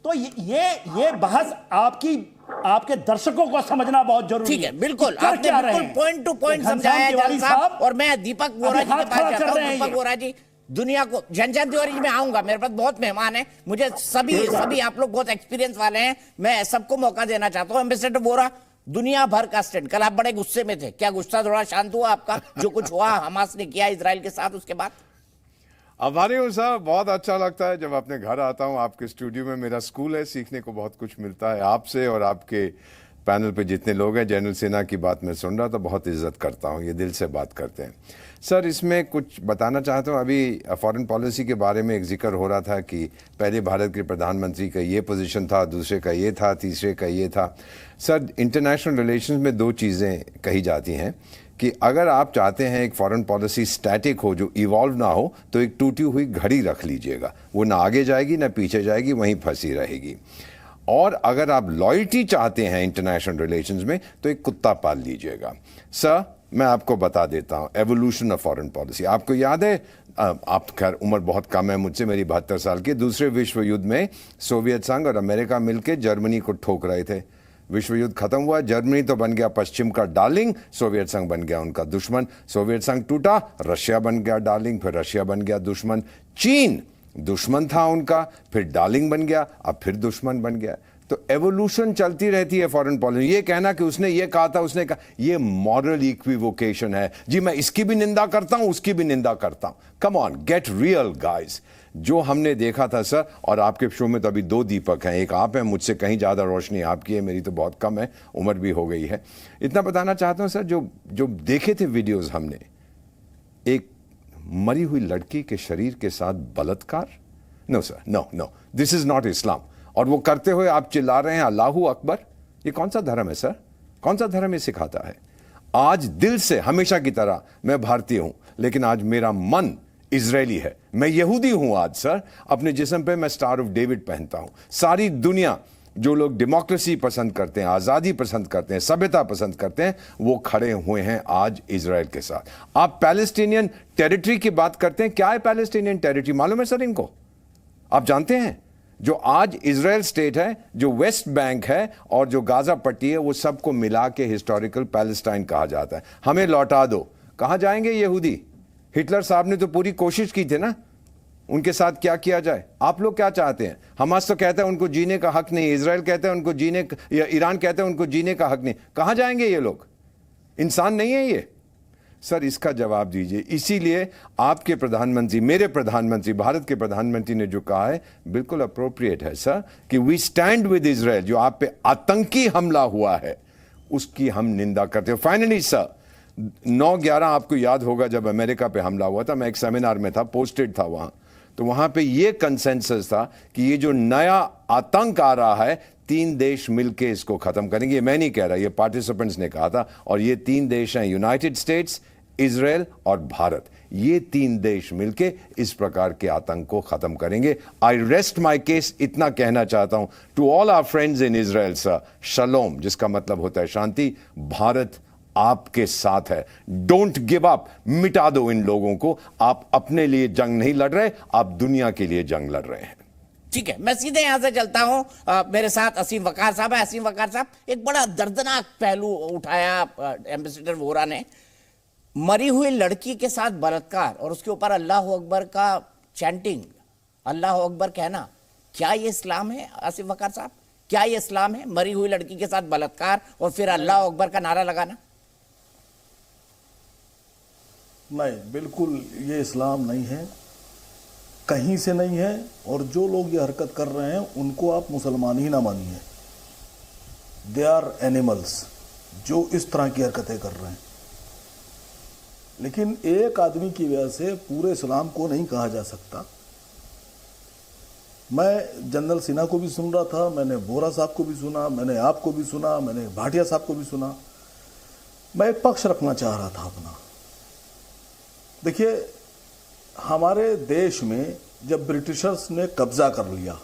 तो ये बहस आपके दर्शकों को समझना बहुत जरूरी है। ठीक है, बिल्कुल आपने बिल्कुल पॉइंट टू पॉइंट समझाया जल साहब। और मैं दीपक वोरा जी के पास जाता हूं। दीपक वोरा जी, दुनिया को झंझन तिवारी जी में आऊंगा, मेरे पास बहुत मेहमान हैं, मुझे सभी आप लोग बहुत एक्सपीरियंस वाले हैं, मैं सबको मौका देना चाहता हूं। एम्बेसडर वोरा, दुनिया भर का स्टैंड, कल आप बड़े गुस्से में थे, क्या गुस्सा थोड़ा शांत हुआ आपका, जो कुछ हुआ हमास ने किया इजराइल के साथ उसके बाद? आभारी हूँ साहब, बहुत अच्छा लगता है जब अपने घर आता हूँ। आपके स्टूडियो में मेरा स्कूल है, सीखने को बहुत कुछ मिलता है आपसे, और आपके पैनल पे जितने लोग हैं, जनरल सिन्हा की बात मैं सुन रहा था, बहुत इज्जत करता हूँ, ये दिल से बात करते हैं। सर, इसमें कुछ बताना चाहता हूँ। अभी फॉरेन पॉलिसी के बारे में एक जिक्र हो रहा था कि पहले भारत के प्रधानमंत्री का ये पोजीशन था, दूसरे का ये था, तीसरे का ये था। सर, इंटरनेशनल रिलेशंस में 2 चीज़ें कही जाती हैं कि अगर आप चाहते हैं एक फॉरेन पॉलिसी स्टैटिक हो, जो इवॉल्व ना हो, तो एक टूटी हुई घड़ी रख लीजिएगा, वो ना आगे जाएगी ना पीछे जाएगी, वहीं फंसी रहेगी। और अगर आप लॉयल्टी चाहते हैं इंटरनेशनल रिलेशंस में, तो एक कुत्ता पाल लीजिएगा। सर, मैं आपको बता देता हूं एवोल्यूशन ऑफ फॉरेन पॉलिसी। आपको याद है, आप खैर उम्र बहुत कम है मुझसे, मेरी 72 साल की, दूसरे विश्व युद्ध में सोवियत संघ और अमेरिका मिलकर जर्मनी को ठोक रहे थे। विश्व युद्ध खत्म हुआ, जर्मनी तो बन गया पश्चिम का डार्लिंग, सोवियत संघ बन गया उनका दुश्मन। सोवियत संघ टूटा, रशिया बन गया डार्लिंग, फिर रशिया बन गया दुश्मन। चीन दुश्मन था उनका, फिर डार्लिंग बन गया, अब फिर दुश्मन बन गया। तो एवोल्यूशन चलती रहती है फॉरेन पॉलिसी। ये कहना कि उसने ये कहा था, उसने कहा, ये मॉरल इक्विवोकेशन है जी। मैं इसकी भी निंदा करता हूं, उसकी भी निंदा करता हूं। Come on, get real guys. जो हमने देखा था सर, और आपके शो में तो अभी 2 दीपक हैं, एक आप हैं, मुझसे कहीं ज़्यादा रोशनी आपकी है, मेरी तो बहुत कम है, उम्र भी हो गई है। इतना बताना चाहता हूं सर, जो देखे थे वीडियोज़ हमने, एक मरी हुई लड़की के शरीर के साथ बलात्कार, no sir, no, this is not Islam. और वो करते हुए आप चिल्ला रहे हैं अल्लाहू अकबर। ये कौन सा धर्म है सर? कौन सा धर्म ये सिखाता है? आज दिल से, हमेशा की तरह, मैं भारतीय हूं, लेकिन आज मेरा मन इजरायली है। मैं यहूदी हूं आज सर। अपने जिस्म पे मैं स्टार ऑफ डेविड पहनता हूं। सारी दुनिया, जो लोग डेमोक्रेसी पसंद करते हैं, आज़ादी पसंद करते हैं, सभ्यता पसंद करते हैं, वो खड़े हुए हैं आज इजराइल के साथ। आप पैलेस्टीनियन टेरिटरी की बात करते हैं। क्या है पैलेस्टीनियन टेरिटरी? मालूम है सर इनको? आप जानते हैं? जो आज इजराइल स्टेट है, जो वेस्ट बैंक है और जो गाजा पट्टी है, वो सबको मिला के हिस्टोरिकल पैलेस्टाइन कहा जाता है। हमें लौटा दो। कहां जाएंगे यहूदी? हिटलर साहब ने तो पूरी कोशिश की थी ना, उनके साथ क्या किया जाए। आप लोग क्या चाहते हैं? हमास तो कहता है उनको जीने का हक नहीं, इजराइल कहता है उनको जीने, या ईरान कहता है उनको जीने का हक नहीं। कहां जाएंगे ये लोग? इंसान नहीं है ये सर? इसका जवाब दीजिए। इसीलिए आपके प्रधानमंत्री, मेरे प्रधानमंत्री, भारत के प्रधानमंत्री ने जो कहा है बिल्कुल अप्रोप्रिएट है सर, कि वी स्टैंड विद इजराइल। जो आप पे आतंकी हमला हुआ है उसकी हम निंदा करते हैं। फाइनली सर, 9/11 आपको याद होगा जब अमेरिका पे हमला हुआ था, मैं एक सेमिनार में था, पोस्टेड था वहां, तो वहां पे ये कंसेंसस था कि ये जो नया आतंक आ रहा है, 3 देश मिलके इसको खत्म करेंगे। ये मैं नहीं कह रहा, ये पार्टिसिपेंट्स ने कहा था। और ये 3 देश हैं, यूनाइटेड स्टेट्स, इजराइल और भारत। ये 3 देश मिलके इस प्रकार के आतंक को खत्म करेंगे। I rest my case. इतना कहना चाहता हूं to all our friends in Israel sir, shalom, जिसका मतलब होता है शांति। भारत आपके साथ है। Don't give up. मिटा दो इन लोगों को। आप अपने लिए जंग नहीं लड़ रहे, आप दुनिया के लिए जंग लड़ रहे हैं। ठीक है, मैं सीधे यहां से चलता हूं। मेरे साथ असीम वकार साहब है। असीम वकार साहब, एक बड़ा दर्दनाक पहलू उठाया एम्बेसडर वोहरा ने। मरी हुई लड़की के साथ बलात्कार और उसके ऊपर अल्लाह अकबर का चैंटिंग, अल्लाह अकबर कहना, क्या ये इस्लाम है असीम वकार साहब? क्या ये इस्लाम है? मरी हुई लड़की के साथ बलात्कार और फिर अल्लाह अकबर का नारा लगाना? नहीं, बिल्कुल ये इस्लाम नहीं है, कहीं से नहीं है। और जो लोग ये हरकत कर रहे हैं उनको आप मुसलमान ही ना मानिए। दे आर एनिमल्स जो इस तरह की हरकतें कर रहे हैं। लेकिन एक आदमी की वजह से पूरे इस्लाम को नहीं कहा जा सकता। मैं जनरल सिन्हा को भी सुन रहा था, मैंने वोहरा साहब को भी सुना, मैंने आपको भी सुना, मैंने भाटिया साहब को भी सुना। मैं एक पक्ष रखना चाह रहा था अपना। देखिए, हमारे देश में जब ब्रिटिशर्स ने कब्जा कर लिया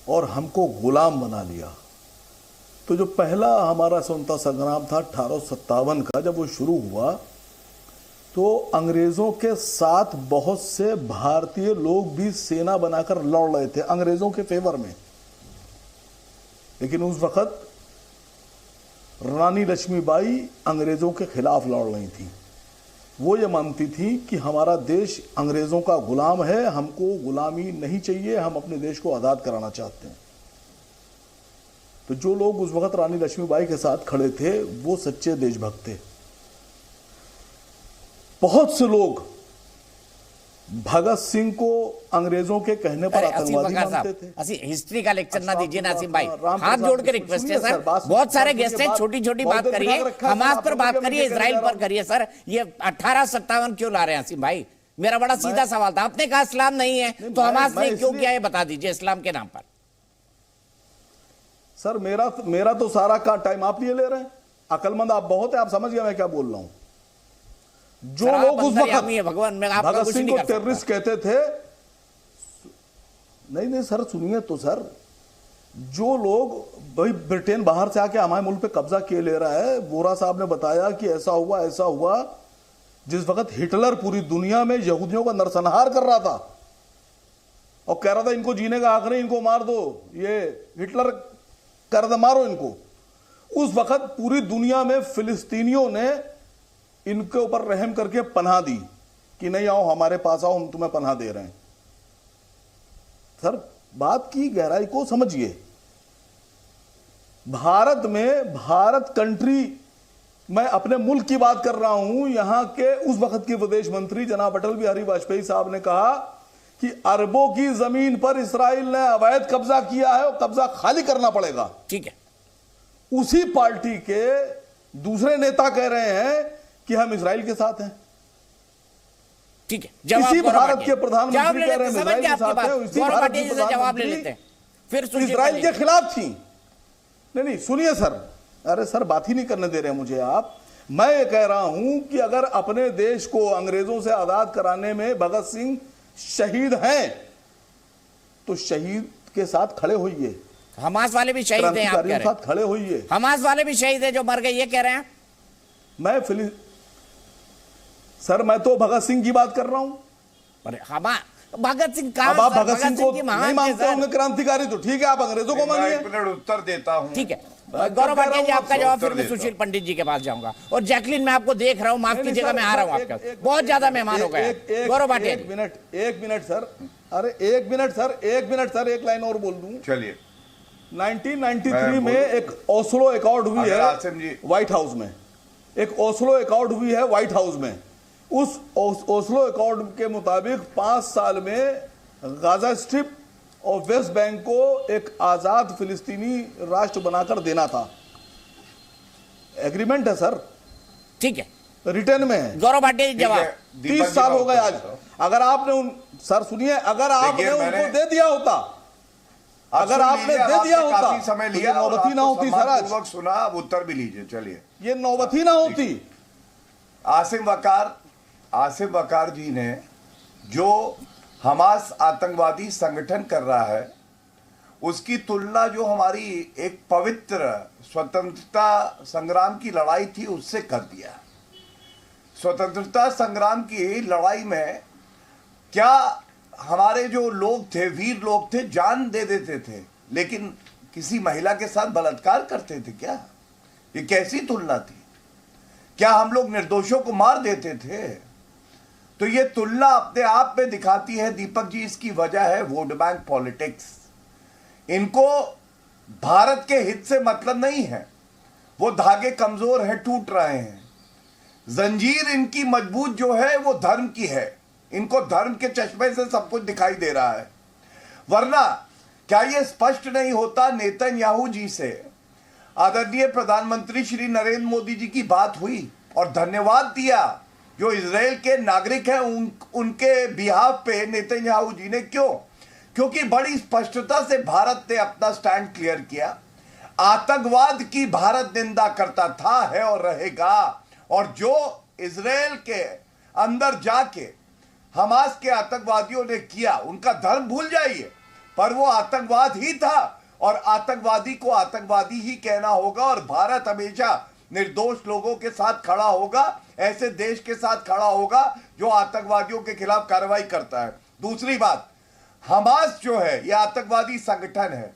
और हमको गुलाम बना लिया, तो जो पहला हमारा स्वतंत्रता संग्राम था 1857 का, जब वो शुरू हुआ तो अंग्रेजों के साथ बहुत से भारतीय लोग भी सेना बनाकर लड़ रहे थे अंग्रेजों के फेवर में। लेकिन उस वक्त रानी लक्ष्मीबाई अंग्रेजों के खिलाफ लड़ रही थी। वो ये मानती थी कि हमारा देश अंग्रेजों का गुलाम है, हमको गुलामी नहीं चाहिए, हम अपने देश को आज़ाद कराना चाहते हैं। तो जो लोग उस वक्त रानी लक्ष्मीबाई के साथ खड़े थे वो सच्चे देशभक्त थे। बहुत से लोग भगत सिंह को अंग्रेजों के कहने पर आतंकवादी मानते थे। हिस्ट्री का लेक्चर ना दीजिए नासिम भाई, हाथ जोड़ के रिक्वेस्ट है सर। बहुत सारे गेस्ट हैं, छोटी छोटी बात करिए, हमास पर बात करिए, इजराइल पर करिए सर। ये 1857 क्यों ला रहे हैं आसिम भाई? मेरा बड़ा सीधा सवाल था। आपने कहा इस्लाम नहीं है, तो हमास ने क्यों किया, ये बता दीजिए इस्लाम के नाम पर। सर मेरा तो सारा का टाइम आप लिए ले रहे हैं। अकलमंद आप बहुत है, आप समझ गए मैं क्या बोल रहा हूं। जो लोग उस वक्त भगत सिंह को टेररिस्ट कहते थे, नहीं सर सुनिए तो सर, जो लोग भाई ब्रिटेन बाहर से आके हमारे मुल्क पे कब्जा किए ले रहा है, वोहरा साहब ने बताया कि ऐसा हुआ जिस वक्त हिटलर पूरी दुनिया में यहूदियों का नरसंहार कर रहा था और कह रहा था इनको जीने का हक नहीं, इनको मार दो, ये हिटलर कह रहा था मारो इनको। उस वक्त पूरी दुनिया में फिलिस्तीनियों ने इनके ऊपर रहम करके पनाह दी कि नहीं आओ हमारे पास आओ, हम तुम्हें पनाह दे रहे हैं। सर बात की गहराई को समझिए। भारत में, भारत कंट्री, मैं अपने मुल्क की बात कर रहा हूं, यहां के उस वक्त के विदेश मंत्री जनाब अटल बिहारी वाजपेयी साहब ने कहा कि अरबों की जमीन पर इस्राइल ने अवैध कब्जा किया है और कब्जा खाली करना पड़ेगा। ठीक है। उसी पार्टी के दूसरे नेता कह रहे हैं कि हम इस्राइल के साथ हैं। ठीक है। इसी भारत के प्रधानमंत्री कह रहे हैं इस्राइल के साथ हैं, इसी भारत के जवाब ले लेते हैं। फिर इस्राइल के खिलाफ थी। नहीं सुनिए सर, अरे सर बात ही नहीं करने दे रहे मुझे आप। मैं ये कह रहा हूं कि अगर अपने देश को अंग्रेजों से आजाद कराने में भगत सिंह शहीद हैं तो शहीद के साथ खड़े होइए। हमास वाले भी शहीद हैं, आप कह रहे हैं। साथ खड़े होइए। हमास वाले भी शहीद हैं जो मर गए, ये कह रहे हैं। सर मैं तो भगत सिंह की बात कर रहा हूं। अरे भगत सिंह का, अब आप भगत सिंह को नहीं मानते होंगे क्रांतिकारी, तो ठीक है आप अंग्रेजों को मानिए। एक मिनट उत्तर देता हूं। ठीक है गौरव भाटिया जी, आपका जवाब, फिर मैं सुशील पंडित जी के पास जाऊंगा। और जैकलिन मैं आपको देख रहा हूं, माफ कीजिएगा मैं आ रहा हूं आपके पास, बहुत ज्यादा मेहमान हो गए। गौरव भाटिया, एक मिनट सर, अरे एक मिनट सर, एक लाइन और बोल दूं। चलिए। 1993 में एक ओस्लो अकॉर्ड हुई है व्हाइट हाउस में, एक ओस्लो अकॉर्ड हुई है व्हाइट हाउस में। उस ओस्लो अकॉर्ड के मुताबिक 5 साल में गाजा स्ट्रिप और वेस्ट बैंक को एक आजाद फिलिस्तीनी राष्ट्र बनाकर देना था। एग्रीमेंट है सर। ठीक है, रिटर्न में है। गौरव भाटिया जी जवाब। 30 साल हो गए आज। अगर आपने सर सुनिए, अगर आपने उनको दे दिया होता, अगर आपने दे दिया होता, काफी समय लिया, नौबती ना होती सर आज। सुना, अब उत्तर भी लीजिए। चलिए, ये नौबती ना होती। आसिम वकार जी ने जो हमास आतंकवादी संगठन कर रहा है उसकी तुलना जो हमारी एक पवित्र स्वतंत्रता संग्राम की लड़ाई थी उससे कर दिया। स्वतंत्रता संग्राम की लड़ाई में क्या हमारे जो लोग थे, वीर लोग थे, जान दे देते थे, लेकिन किसी महिला के साथ बलात्कार करते थे क्या? ये कैसी तुलना थी? क्या हम लोग निर्दोषों को मार देते थे? तो ये तुलना अपने आप में दिखाती है दीपक जी, इसकी वजह है वोट बैंक पॉलिटिक्स। इनको भारत के हित से मतलब नहीं है, वो धागे कमजोर हैं, टूट रहे हैं। जंजीर इनकी मजबूत जो है वो धर्म की है, इनको धर्म के चश्मे से सब कुछ दिखाई दे रहा है। वरना क्या ये स्पष्ट नहीं होता नेतन्याहू जी से आदरणीय प्रधानमंत्री श्री नरेंद्र मोदी जी की बात हुई और धन्यवाद दिया जो इजराइल के नागरिक हैं उनके बिहाफ पे नेतन्याहू जी ने। क्यों? क्योंकि बड़ी स्पष्टता से भारत ने अपना स्टैंड क्लियर किया। आतंकवाद की भारत निंदा करता था, है और रहेगा। और जो इजराइल के अंदर जाके हमास के आतंकवादियों ने किया, उनका धर्म भूल जाइए, पर वो आतंकवाद ही था और आतंकवादी को आतंकवादी ही कहना होगा। और भारत हमेशा निर्दोष लोगों के साथ खड़ा होगा, ऐसे देश के साथ खड़ा होगा जो आतंकवादियों के खिलाफ कार्रवाई करता है। दूसरी बात, हमास जो है यह आतंकवादी संगठन है,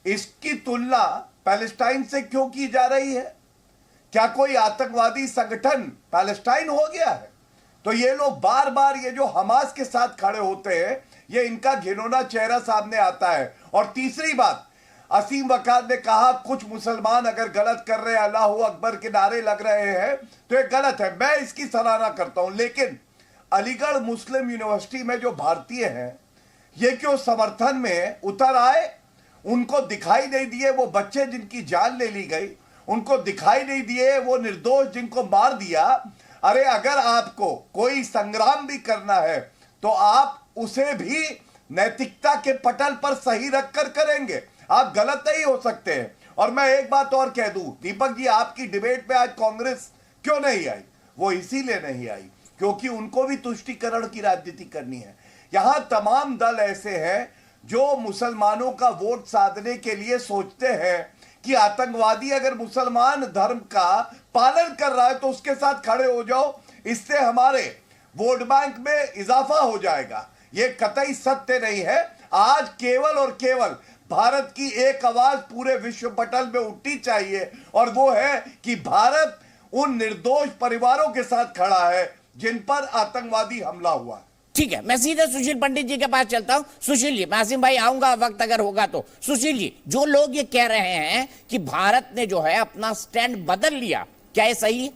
इसकी तुलना पैलेस्टाइन से क्यों की जा रही है? क्या कोई आतंकवादी संगठन पैलेस्टाइन हो गया है? तो ये लोग बार बार ये जो हमास के साथ खड़े होते हैं, ये इनका घिनौना चेहरा सामने आता है। और तीसरी बात, असीम वकार ने कहा कुछ मुसलमान अगर गलत कर रहे हैं, अल्लाह अकबर के नारे लग रहे हैं, तो ये गलत है, मैं इसकी सराहना करता हूं। लेकिन अलीगढ़ मुस्लिम यूनिवर्सिटी में जो भारतीय हैं, ये क्यों समर्थन में उतर आए? उनको दिखाई नहीं दिए वो बच्चे जिनकी जान ले ली गई, उनको दिखाई नहीं दिए वो निर्दोष जिनको मार दिया। अरे अगर आपको कोई संग्राम भी करना है तो आप उसे भी नैतिकता के पटल पर सही रखकर करेंगे, आप गलत नहीं हो सकते हैं। और मैं एक बात और कह दूं, दीपक जी आपकी डिबेट में आज कांग्रेस क्यों नहीं आई? वो इसीलिए नहीं आई क्योंकि उनको भी तुष्टीकरण की राजनीति करनी है। यहां तमाम दल ऐसे हैं जो मुसलमानों का वोट साधने के लिए सोचते हैं कि आतंकवादी अगर मुसलमान धर्म का पालन कर रहा है तो उसके साथ खड़े हो जाओ, इससे हमारे वोट बैंक में इजाफा हो जाएगा। यह कतई सत्य नहीं है। आज केवल और केवल भारत की एक आवाज पूरे विश्व पटल में उठनी चाहिए और वो है कि भारत उन निर्दोष परिवारों के साथ खड़ा है जिन पर आतंकवादी हमला हुआ। ठीक है, मैं सीधे सुशील पंडित जी के पास चलता हूं। सुशील जी, मैं आसिम भाई आऊंगा वक्त अगर होगा तो। सुशील जी, जो लोग ये कह रहे हैं कि भारत ने जो है अपना स्टैंड बदल लिया, क्या ये सही है?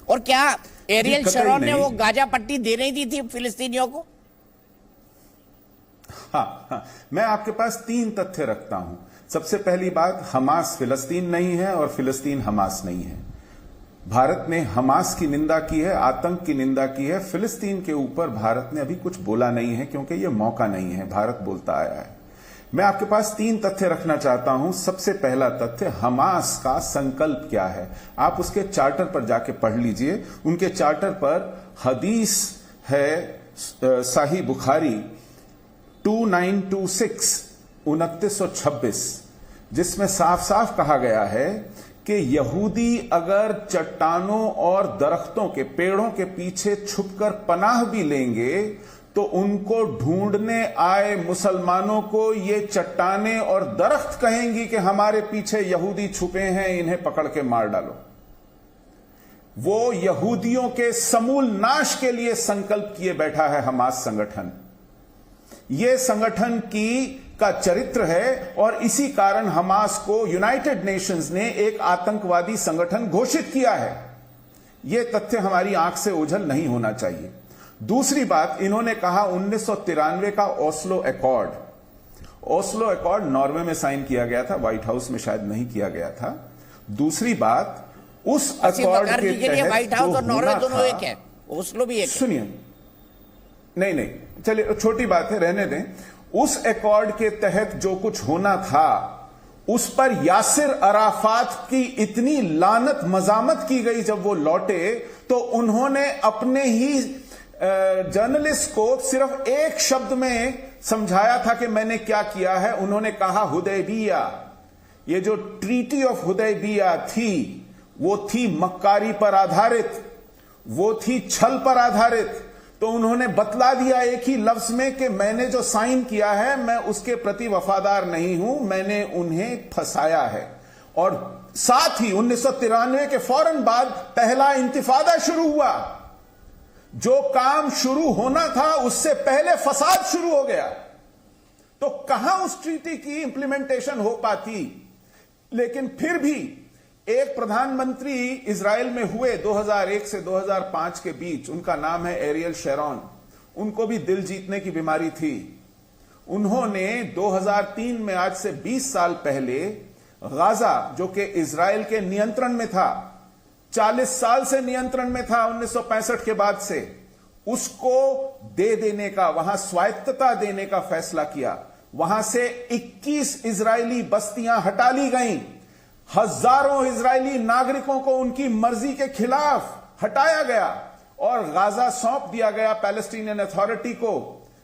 और क्या एरियल शरोन ने वो गाजा पट्टी दे नहीं दी थी फिलिस्तीनियों को? हाँ, मैं आपके पास 3 तथ्य रखता हूं। सबसे पहली बात, हमास फिलिस्तीन नहीं है और फिलिस्तीन हमास नहीं है। भारत ने हमास की निंदा की है, आतंक की निंदा की है। फिलिस्तीन के ऊपर भारत ने अभी कुछ बोला नहीं है क्योंकि यह मौका नहीं है, भारत बोलता आया है। मैं आपके पास 3 तथ्य रखना चाहता हूं। सबसे पहला तथ्य, हमास का संकल्प क्या है, आप उसके चार्टर पर जाके पढ़ लीजिए। उनके चार्टर पर हदीस है सही बुखारी 2926 2926, जिसमें साफ साफ कहा गया है कि यहूदी अगर चट्टानों और दरख्तों के पेड़ों के पीछे छुपकर पनाह भी लेंगे तो उनको ढूंढने आए मुसलमानों को ये चट्टाने और दरख्त कहेंगी कि हमारे पीछे यहूदी छुपे हैं, इन्हें पकड़ के मार डालो। वो यहूदियों के समूल नाश के लिए संकल्प किए बैठा है हमास संगठन। यह संगठन का चरित्र है और इसी कारण हमास को यूनाइटेड नेशंस ने एक आतंकवादी संगठन घोषित किया है। यह तथ्य हमारी आंख से ओझल नहीं होना चाहिए। दूसरी बात, इन्होंने कहा 1993 का ओस्लो अकॉर्ड नॉर्वे में साइन किया गया था, व्हाइट हाउस में शायद नहीं किया गया था। दूसरी बात, उस अकॉर्ड के तहत व्हाइट हाउस और नॉर्वे दोनों एक है, ओस्लो भी एक है। सुनिए, नहीं, चलिए छोटी बात है, रहने दें। उस अकॉर्ड के तहत जो कुछ होना था उस पर यासिर अराफात की इतनी लानत मजामत की गई। जब वो लौटे तो उन्होंने अपने ही जर्नलिस्ट को सिर्फ एक शब्द में समझाया था कि मैंने क्या किया है। उन्होंने कहा हुदैबिया, ये जो ट्रीटी ऑफ हुदैबिया थी वो थी मक्कारी पर आधारित, वो थी छल पर आधारित। तो उन्होंने बतला दिया एक ही लफ्ज में कि मैंने जो साइन किया है मैं उसके प्रति वफादार नहीं हूं, मैंने उन्हें फंसाया है। और साथ ही 1993 के फौरन बाद पहला इंतिफादा शुरू हुआ। जो काम शुरू होना था उससे पहले फसाद शुरू हो गया। तो कहां उस ट्रीटी की इंप्लीमेंटेशन हो पाती। लेकिन फिर भी एक प्रधानमंत्री इजराइल में हुए 2001 से 2005 के बीच, उनका नाम है एरियल शेरॉन। उनको भी दिल जीतने की बीमारी थी। उन्होंने 2003 में, आज से 20 साल पहले, गाजा जो कि इजराइल के नियंत्रण में था, 40 साल से नियंत्रण में था 1965 के बाद से, उसको दे देने का, वहां स्वायत्तता देने का फैसला किया। वहां से 21 इजरायली बस्तियां हटा ली गईं। हजारों इजरायली नागरिकों को उनकी मर्जी के खिलाफ हटाया गया और गाजा सौंप दिया गया पैलेस्टीनियन अथॉरिटी को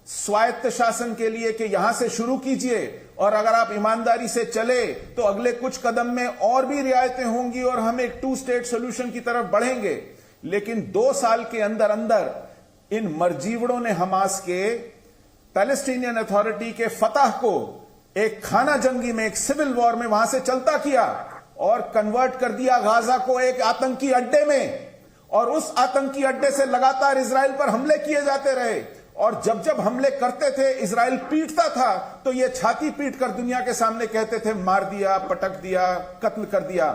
स्वायत्त शासन के लिए कि यहां से शुरू कीजिए और अगर आप ईमानदारी से चले तो अगले कुछ कदम में और भी रियायतें होंगी और हम एक 2 स्टेट सोल्यूशन की तरफ बढ़ेंगे। लेकिन 2 साल के अंदर अंदर इन मरजीवड़ों ने हमास के पैलेस्टीनियन अथॉरिटी के फतह को एक खाना जंगी में, एक सिविल वॉर में वहां से चलता किया और कन्वर्ट कर दिया गाजा को एक आतंकी अड्डे में। और उस आतंकी अड्डे से लगातार इजराइल पर हमले किए जाते रहे और जब जब हमले करते थे इजराइल पीटता था तो ये छाती पीट कर दुनिया के सामने कहते थे मार दिया, पटक दिया, कत्ल कर दिया।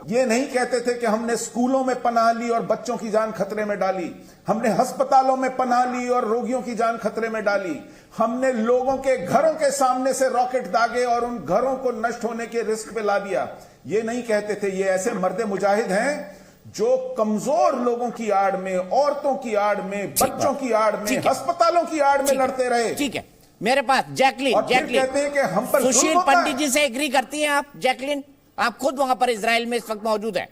ये नहीं कहते थे कि हमने स्कूलों में पनाह ली और बच्चों की जान खतरे में डाली, हमने अस्पतालों में पनाह ली और रोगियों की जान खतरे में डाली, हमने लोगों के घरों के सामने से रॉकेट दागे और उन घरों को नष्ट होने के रिस्क पे ला दिया। ये नहीं कहते थे। ये ऐसे मर्दे मुजाहिद हैं जो कमजोर लोगों की आड़ में, औरतों की आड़ में, बच्चों की आड़ में, अस्पतालों की आड़ में लड़ते रहे। ठीक है, मेरे पास जैकलिन कहते हैं कि हम पर सुशील पंडित जी से एग्री करती हैं आप? जैकलिन, आप खुद वहां पर इजराइल में इस वक्त मौजूद है,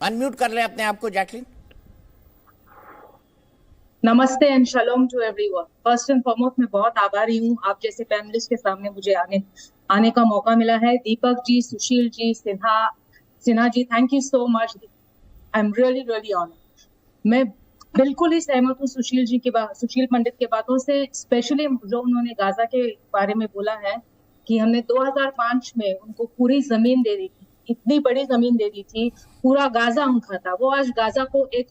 अनम्यूट कर ले अपने आप को Jacqueline. Namaste and shalom to everyone. First and foremost मैं बहुत आभारी हूँ आप जैसे पैनलिस्ट के सामने मुझे आने का मौका मिला है। Deepak ji, Sushil ji, Sinha ji, thank you so much. I am really honoured. मैं बिल्कुल ही सहमत हूँ सुशील पंडित के बातों से, स्पेशली जो उन्होंने गाजा के बारे में बोला है कि हमने 2005 में उनको पूरी जमीन दे दी थी इतनी बड़ी जमीन दे दी थी, पूरा गाजा उनका था। वो आज गाजा को एक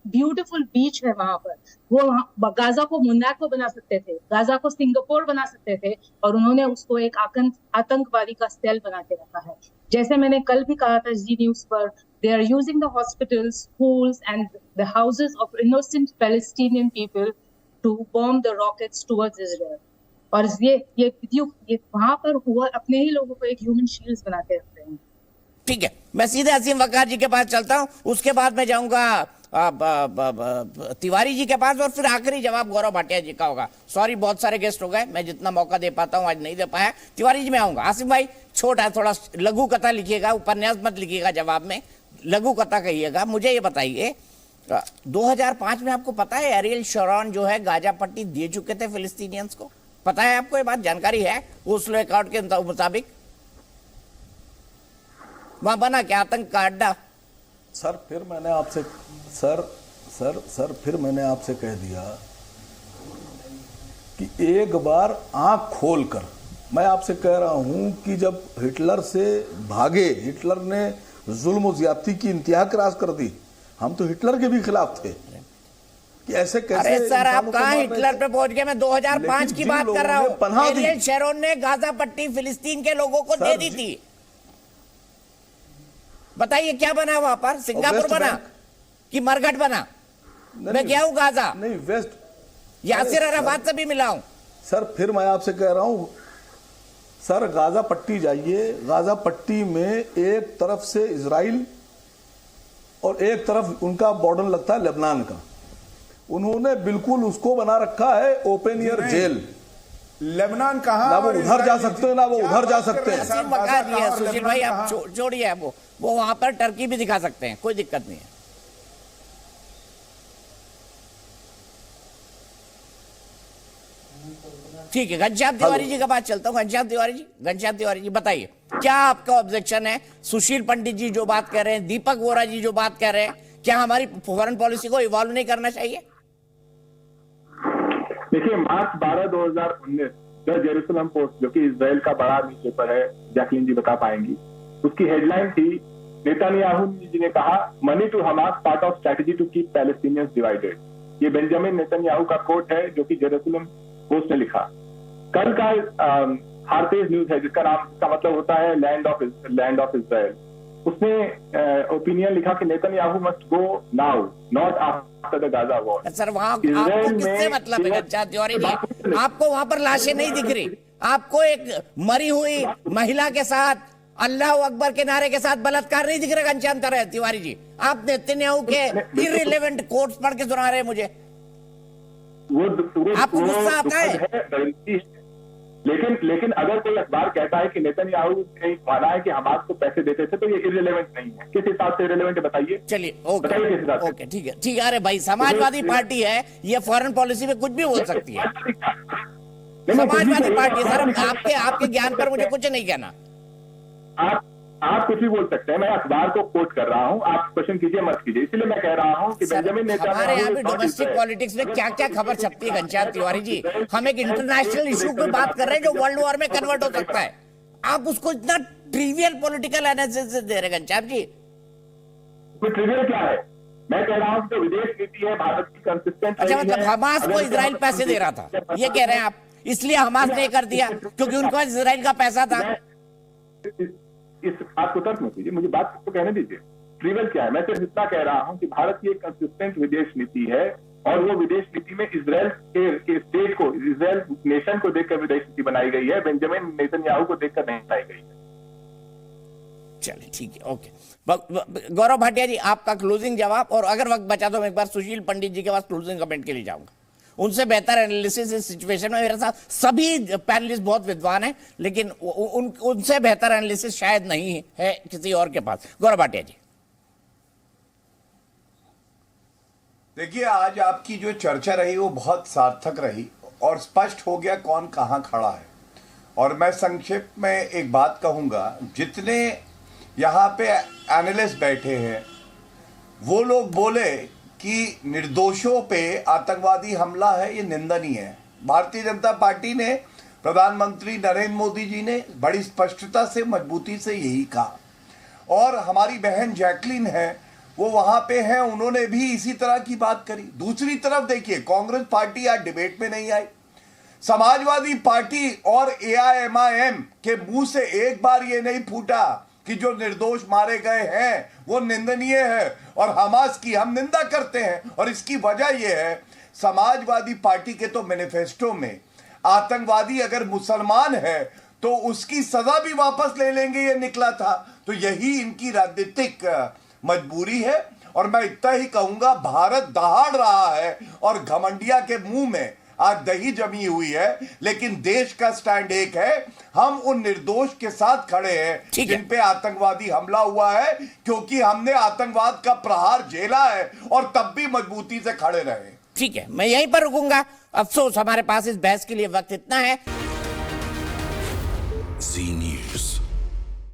ब्यूटीफुल बीच है वहां पर, वो गाजा को मोनाको बना सकते थे, गाजा को सिंगापुर बना सकते थे, और उन्होंने उसको एक आतंकवादी का सेल बना के रखा है। जैसे मैंने कल भी कहा था जी न्यूज पर, they are using the hospitals, schools and the houses of innocent Palestinian people to bomb the rockets towards Israel. और ये वहां पर हुआ, अपने ही लोगों को एक ह्यूमन शील्ड्स बना के रखते हैं। ठीक है, मैं सीधे असीम वकार जी के पास चलता हूं, उसके बाद मैं जाऊंगा तिवारी जी के पास, और फिर आखिरी जवाब गौरव भाटिया जी का होगा। सॉरी, बहुत सारे गेस्ट हो गए, मैं जितना मौका दे पाता हूं आज नहीं दे पाया। तिवारी जी में आऊंगा। आसिम भाई, छोटा थोड़ा लघु कथा लिखिएगा, उपन्यास मत लिखिएगा, जवाब में लघु कथा कहिएगा। मुझे ये बताइए, 2005 में आपको पता है एरियल शरॉन जो है गाजा पट्टी दे चुके थे फिलिस्तीनियंस को? पता है आपको ये बात? जानकारी है? ओस्लो अकॉर्ड के मुताबिक वहां बना क्या आतंक का अड्डा? सर फिर मैंने आपसे फिर मैंने आपसे कह दिया कि एक बार आंख खोलकर, मैं आपसे कह रहा हूं कि जब हिटलर से भागे, हिटलर ने जुल्म और ज्यादती की इंतहा क्रॉस कर दी, हम तो हिटलर के भी खिलाफ थे कि ऐसे कैसे। अरे सर, आप कहां हिटलर पे पहुंच गए? मैं 2005 की बात कर रहा हूं। एरियल शैरोन ने गाजा पट्टी फिलिस्तीन के लोगों को दे दी थी। बताइए क्या बना वहां पर? सिंगापुर बना कि मरघट बना? मैं गया हूं गाजा, नहीं वेस्ट, यासिर अराफात से भी मिला हूं। सर फिर मैं आपसे कह रहा हूं सर, गाजा पट्टी जाइए, गाजा पट्टी में एक तरफ से इजराइल और एक तरफ उनका बॉर्डर लगता है लेबनान का। उन्होंने बिल्कुल उसको बना रखा है ओपन एयर जेल। लेबनान कहां? ना वो उधर जा सकते हैं, ना वो उधर जा सकते हैं। सुशील भाई, आप छोड़िए, वो वहां पर टर्की भी दिखा सकते हैं, कोई दिक्कत नहीं है। ठीक है, घनश्याम तिवारी जी के पास चलता हूं। घनश्याम तिवारी जी बताइए, क्या आपका ऑब्जेक्शन है? सुशील पंडित जी जो बात कर रहे हैं, दीपक वोरा जी जो बात कर रहे हैं, क्या हमारी फॉरेन पॉलिसी को इवॉल्व नहीं करना चाहिए? देखिए, मार्च 12, 2019 द जेरूसलम पोस्ट, जो कि इजराइल का बड़ा न्यूज़पेपर है, जैकलिन जी बता पाएंगी, उसकी हेडलाइन थी, नेतन्याहू जी ने कहा, money to Hamas part of strategy to keep Palestinians divided. ये बेंजामिन नेतन्याहू का कोट है, जो कि जेरूसलम पोस्ट ने लिखा। कल का हारतेज न्यूज है, जिसका मतलब होता है लैंड ऑफ इजराइल। उसने ओपिनियन लिखा कि Netanyahu must go now, not after the Gaza war. Sir, वहां आपको किससे मतलब है घनश्याम तिवारी जी? आपको वहां पर लाशें नहीं दिख रही, आपको एक मरी हुई महिला के साथ अल्लाह अकबर के नारे के साथ बलात्कार नहीं दिख रहा घनश्याम तिवारी जी? आप नेतन्याहू के इररिलेवेंट कोट्स पढ़ के सुना रहे मुझे। आपको गुस्सा आता है? लेकिन अगर कोई अखबार कहता है कि नेतन्याहू ने माना है कि हमास को पैसे देते थे, तो ये इररिलेवेंट नहीं है। किस हिसाब से इररिलेवेंट है बताइए? चलिए, ओके, ठीक है। अरे भाई, समाजवादी पार्टी है, ये फॉरेन पॉलिसी में कुछ भी बोल सकती है। समाजवादी पार्टी सर, आपके ज्ञान पर मुझे कुछ नहीं कहना। आप कुछ भी बोल सकते हैं, मैं अखबार को कोट कर रहा हूं, आप क्वेश्चन कीजिए मत कीजिए। इसलिए मैं कह रहा हूं कि बेंजामिन नेतन्याहू, हमारे यहाँ भी डोमेस्टिक पॉलिटिक्स में क्या क्या खबर छपती है घनश्याम तिवारी जी। हम एक इंटरनेशनल इशू पे बात कर रहे हैं जो वर्ल्ड वॉर में कन्वर्ट हो सकता है, आप उसको इतना ट्रिवियल पॉलिटिकल एनालिसिस दे रहे हैं घनश्याम जी। कोई ट्रिवियल क्या है? मैं कह रहा हूं कि विदेश नीति है भारत की कंसिस्टेंट। अच्छा, मतलब हमास को इजराइल पैसे दे रहा था, ये कह रहे हैं आप? इसलिए हमास ने कर दिया क्योंकि उनके पास इजराइल का पैसा था। इस बात को तर्क मत कीजिए, मुझे बात को कहने दीजिए। ट्रिवियल क्या है? मैं सिर्फ इतना कह रहा हूं कि भारत की एक कंसिस्टेंट विदेश नीति है, और वो विदेश नीति में इजराइल के स्टेट को, इजराइल नेशन को देखकर विदेश नीति बनाई गई है, बेंजामिन नेतन्याहू को देखकर नहीं बनाई गई है। चलिए, ठीक है, ओके। गौरव भाटिया जी, आपका क्लोजिंग जवाब, और अगर वक्त बचा तो मैं एक बार सुशील पंडित जी के पास क्लोजिंग कमेंट के लिए जाऊंगा। उनसे बेहतर एनालिसिस इस सिचुएशन में मेरे साथ सभी पैनलिस्ट बहुत विद्वान हैं, लेकिन उनसे बेहतर एनालिसिस शायद नहीं है किसी और के पास। गौरव भाटिया जी, देखिए, आज आपकी जो चर्चा रही वो बहुत सार्थक रही और स्पष्ट हो गया कौन कहां खड़ा है। और मैं संक्षेप में एक बात कहूंगा, जितने यहां पे एनालिस्ट बैठे हैं वो लोग बोले कि निर्दोषों पे आतंकवादी हमला है, ये निंदनीय है। भारतीय जनता पार्टी ने, प्रधानमंत्री नरेंद्र मोदी जी ने बड़ी स्पष्टता से, मजबूती से यही कहा। और हमारी बहन जैकलिन है वो वहां पे है, उन्होंने भी इसी तरह की बात करी। दूसरी तरफ देखिए, कांग्रेस पार्टी आज डिबेट में नहीं आई। समाजवादी पार्टी और AIMIM के मुंह से एक बार ये नहीं फूटा कि जो निर्दोष मारे गए हैं वो निंदनीय है और हमास की हम निंदा करते हैं। और इसकी वजह यह है, समाजवादी पार्टी के तो मैनिफेस्टो में आतंकवादी अगर मुसलमान है तो उसकी सजा भी वापस ले लेंगे, ये निकला था। तो यही इनकी राजनीतिक मजबूरी है। और मैं इतना ही कहूंगा, भारत दहाड़ रहा है और घमंडिया के मुंह में आज दही जमी हुई है, लेकिन देश का स्टैंड एक है, हम उन निर्दोष के साथ खड़े हैं जिन पे आतंकवादी हमला हुआ है, क्योंकि हमने आतंकवाद का प्रहार झेला है और तब भी मजबूती से खड़े रहे। ठीक है, मैं यहीं पर रुकूंगा। अफसोस हमारे पास इस बहस के लिए वक्त इतना है।